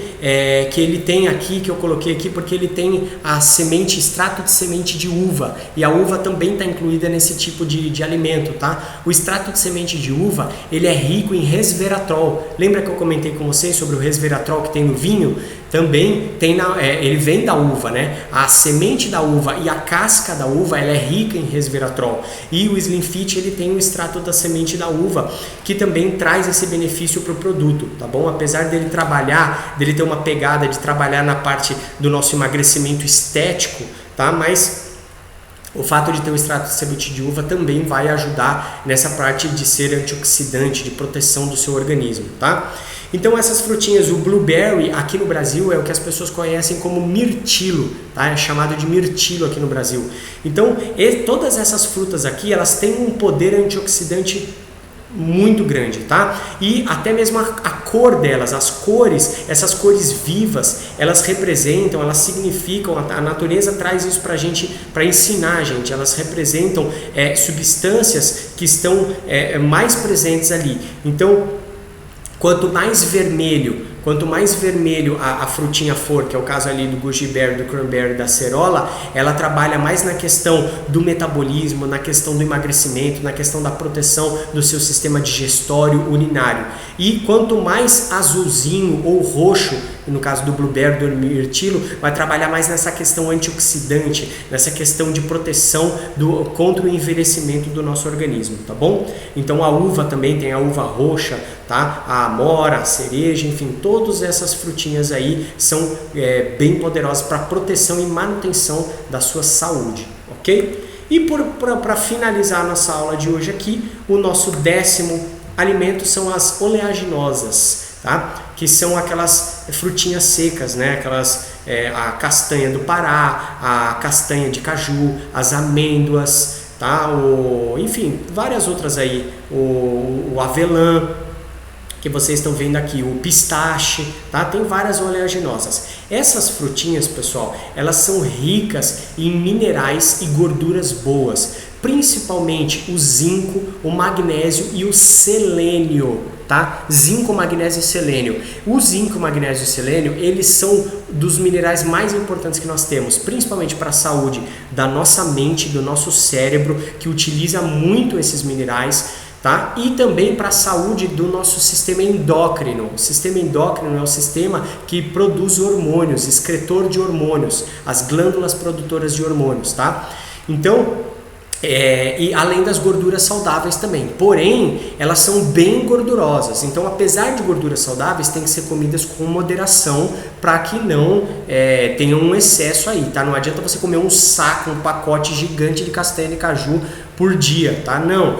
que ele tem aqui, que eu coloquei aqui porque ele tem a semente, extrato de semente de uva, e a uva também está incluída nesse tipo de alimento, tá? O extrato de semente de uva, ele é rico em resveratrol. Lembra que eu comentei com vocês sobre o resveratrol que tem no vinho? Também tem ele vem da uva, né? A semente da uva e a casca da uva, ela é rica em resveratrol. E o Slim Fit, ele tem o extrato da semente da uva, que também traz esse benefício para o produto, tá bom? Apesar dele ter uma pegada de trabalhar na parte do nosso emagrecimento estético, tá? Mas o fato de ter o extrato de semente de uva também vai ajudar nessa parte de ser antioxidante, de proteção do seu organismo, tá? Então essas frutinhas, o blueberry aqui no Brasil é o que as pessoas conhecem como mirtilo, tá? É chamado de mirtilo aqui no Brasil. Então todas essas frutas aqui, elas têm um poder antioxidante muito grande, tá? E até mesmo a cor delas, as cores, essas cores vivas, elas representam, elas significam, a natureza traz isso pra gente, para ensinar a gente, elas representam substâncias que estão mais presentes ali. Então, quanto mais vermelho a frutinha for, que é o caso ali do goji-berry, do cranberry, da acerola, ela trabalha mais na questão do metabolismo, na questão do emagrecimento, na questão da proteção do seu sistema digestório urinário. E quanto mais azulzinho ou roxo, no caso do blueberry, do mirtilo, vai trabalhar mais nessa questão antioxidante, nessa questão de proteção contra o envelhecimento do nosso organismo, tá bom? Então a uva também tem a uva roxa, tá? A amora, a cereja, enfim, todas essas frutinhas aí são bem poderosas para proteção e manutenção da sua saúde, ok? E para finalizar a nossa aula de hoje aqui, o nosso 10º alimento são as oleaginosas, tá? Que são aquelas frutinhas secas, né? A castanha do Pará, a castanha de caju, as amêndoas, tá? Enfim, várias outras aí, o avelã, que vocês estão vendo aqui, o pistache, tá? Tem várias oleaginosas. Essas frutinhas, pessoal, elas são ricas em minerais e gorduras boas, principalmente o zinco, o magnésio e o selênio, tá? Zinco, magnésio e selênio. O zinco, magnésio e selênio, eles são dos minerais mais importantes que nós temos, principalmente para a saúde da nossa mente, do nosso cérebro, que utiliza muito esses minerais, tá? E também para a saúde do nosso sistema endócrino. O sistema endócrino é o sistema que produz hormônios, excretor de hormônios, as glândulas produtoras de hormônios, tá? Então, e além das gorduras saudáveis também, porém elas são bem gordurosas, então apesar de gorduras saudáveis tem que ser comidas com moderação para que não tenha um excesso aí, tá? Não adianta você comer um pacote gigante de castanha de caju por dia, tá? Não,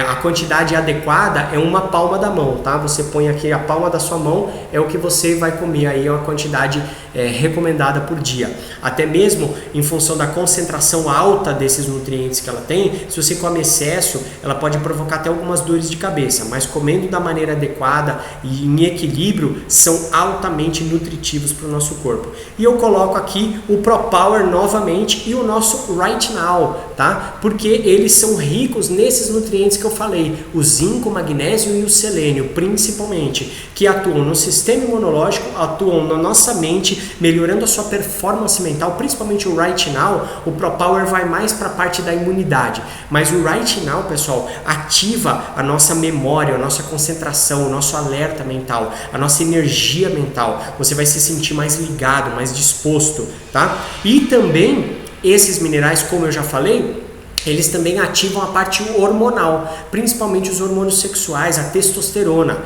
a quantidade adequada é uma palma da mão, tá? Você põe aqui a palma da sua mão, é o que você vai comer aí, é uma quantidade recomendada por dia. Até mesmo em função da concentração alta desses nutrientes que ela tem, se você come excesso, ela pode provocar até algumas dores de cabeça, mas comendo da maneira adequada e em equilíbrio, são altamente nutritivos para o nosso corpo. E eu coloco aqui o ProPower novamente e o nosso Right Now, tá? Porque eles são ricos nesses nutrientes que eu falei, o zinco, o magnésio e o selênio, principalmente, que atuam no sistema imunológico, atuam na nossa mente, melhorando a sua performance mental, principalmente o Right Now. O ProPower vai mais para a parte da imunidade, mas o Right Now, pessoal, ativa a nossa memória, a nossa concentração, o nosso alerta mental, a nossa energia mental. Você vai se sentir mais ligado, mais disposto, tá? E também esses minerais, como eu já falei, eles também ativam a parte hormonal, principalmente os hormônios sexuais, a testosterona.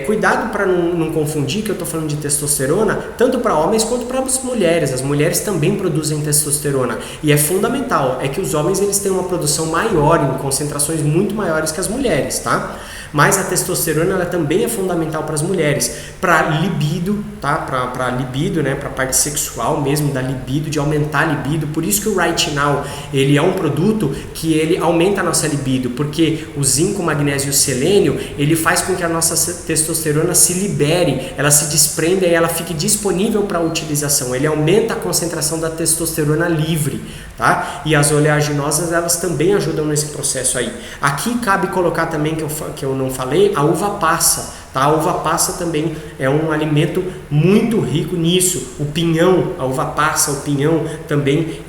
Cuidado para não confundir que eu estou falando de testosterona tanto para homens quanto para as mulheres. As mulheres também produzem testosterona e é fundamental, é que os homens eles têm uma produção maior, em concentrações muito maiores que as mulheres, tá? Mas a testosterona ela também é fundamental para as mulheres, para libido, tá? Para libido, né? Para a parte sexual mesmo, da libido, de aumentar a libido. Por isso que o Right Now ele é um produto que ele aumenta a nossa libido, porque o zinco, o magnésio e o selênio, ele faz com que a nossa testosterona se libere, ela se desprenda e ela fique disponível para utilização. Ele aumenta a concentração da testosterona livre, tá? E as oleaginosas elas também ajudam nesse processo aí. Aqui cabe colocar também que eu não falei, a uva passa. Tá? A uva passa também é um alimento muito rico nisso. O pinhão, a uva passa, o pinhão também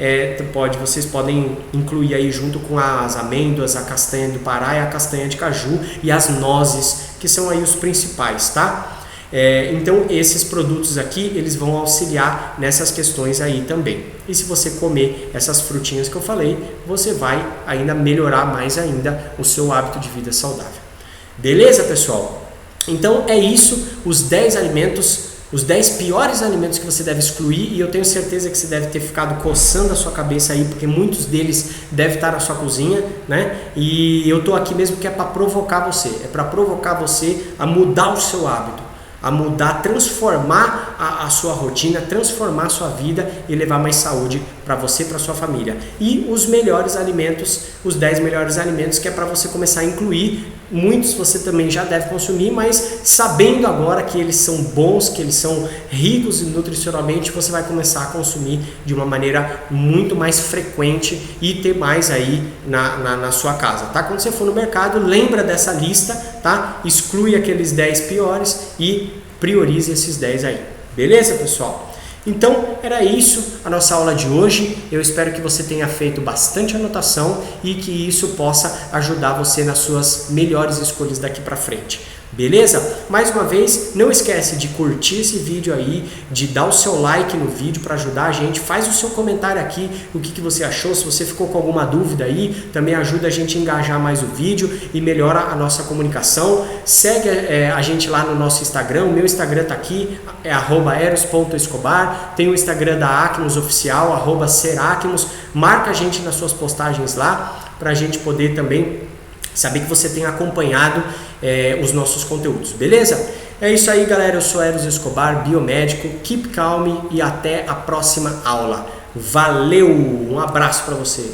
vocês podem incluir aí junto com as amêndoas, a castanha do Pará e a castanha de caju e as nozes, que são aí os principais, tá? Então esses produtos aqui, eles vão auxiliar nessas questões aí também. E se você comer essas frutinhas que eu falei, você vai ainda melhorar mais ainda o seu hábito de vida saudável. Beleza, pessoal? Então é isso, os 10 alimentos, os 10 piores alimentos que você deve excluir, e eu tenho certeza que você deve ter ficado coçando a sua cabeça aí, porque muitos deles devem estar na sua cozinha, né? E eu tô aqui mesmo que é para provocar você, a mudar o seu hábito, a mudar, transformar a sua rotina, transformar a sua vida e levar mais saúde para você e para sua família. E os melhores alimentos, os 10 melhores alimentos, que é para você começar a incluir. Muitos você também já deve consumir, mas sabendo agora que eles são bons, que eles são ricos nutricionalmente, você vai começar a consumir de uma maneira muito mais frequente e ter mais aí na sua casa, tá? Quando você for no mercado, lembra dessa lista, tá? Exclui aqueles 10 piores e priorize esses 10 aí. Beleza, pessoal? Então, era isso a nossa aula de hoje. Eu espero que você tenha feito bastante anotação e que isso possa ajudar você nas suas melhores escolhas daqui para frente. Beleza? Mais uma vez, não esquece de curtir esse vídeo aí, de dar o seu like no vídeo para ajudar a gente. Faz o seu comentário aqui, o que você achou, se você ficou com alguma dúvida aí, também ajuda a gente a engajar mais o vídeo e melhora a nossa comunicação. Segue a gente lá no nosso Instagram, o meu Instagram tá aqui, é @eros.escobar, tem o Instagram da Acnos Oficial, @seracnos, marca a gente nas suas postagens lá, para a gente poder também saber que você tem acompanhado os nossos conteúdos, beleza? É isso aí, galera. Eu sou Eros Escobar, biomédico. Keep calm e até a próxima aula. Valeu! Um abraço para você.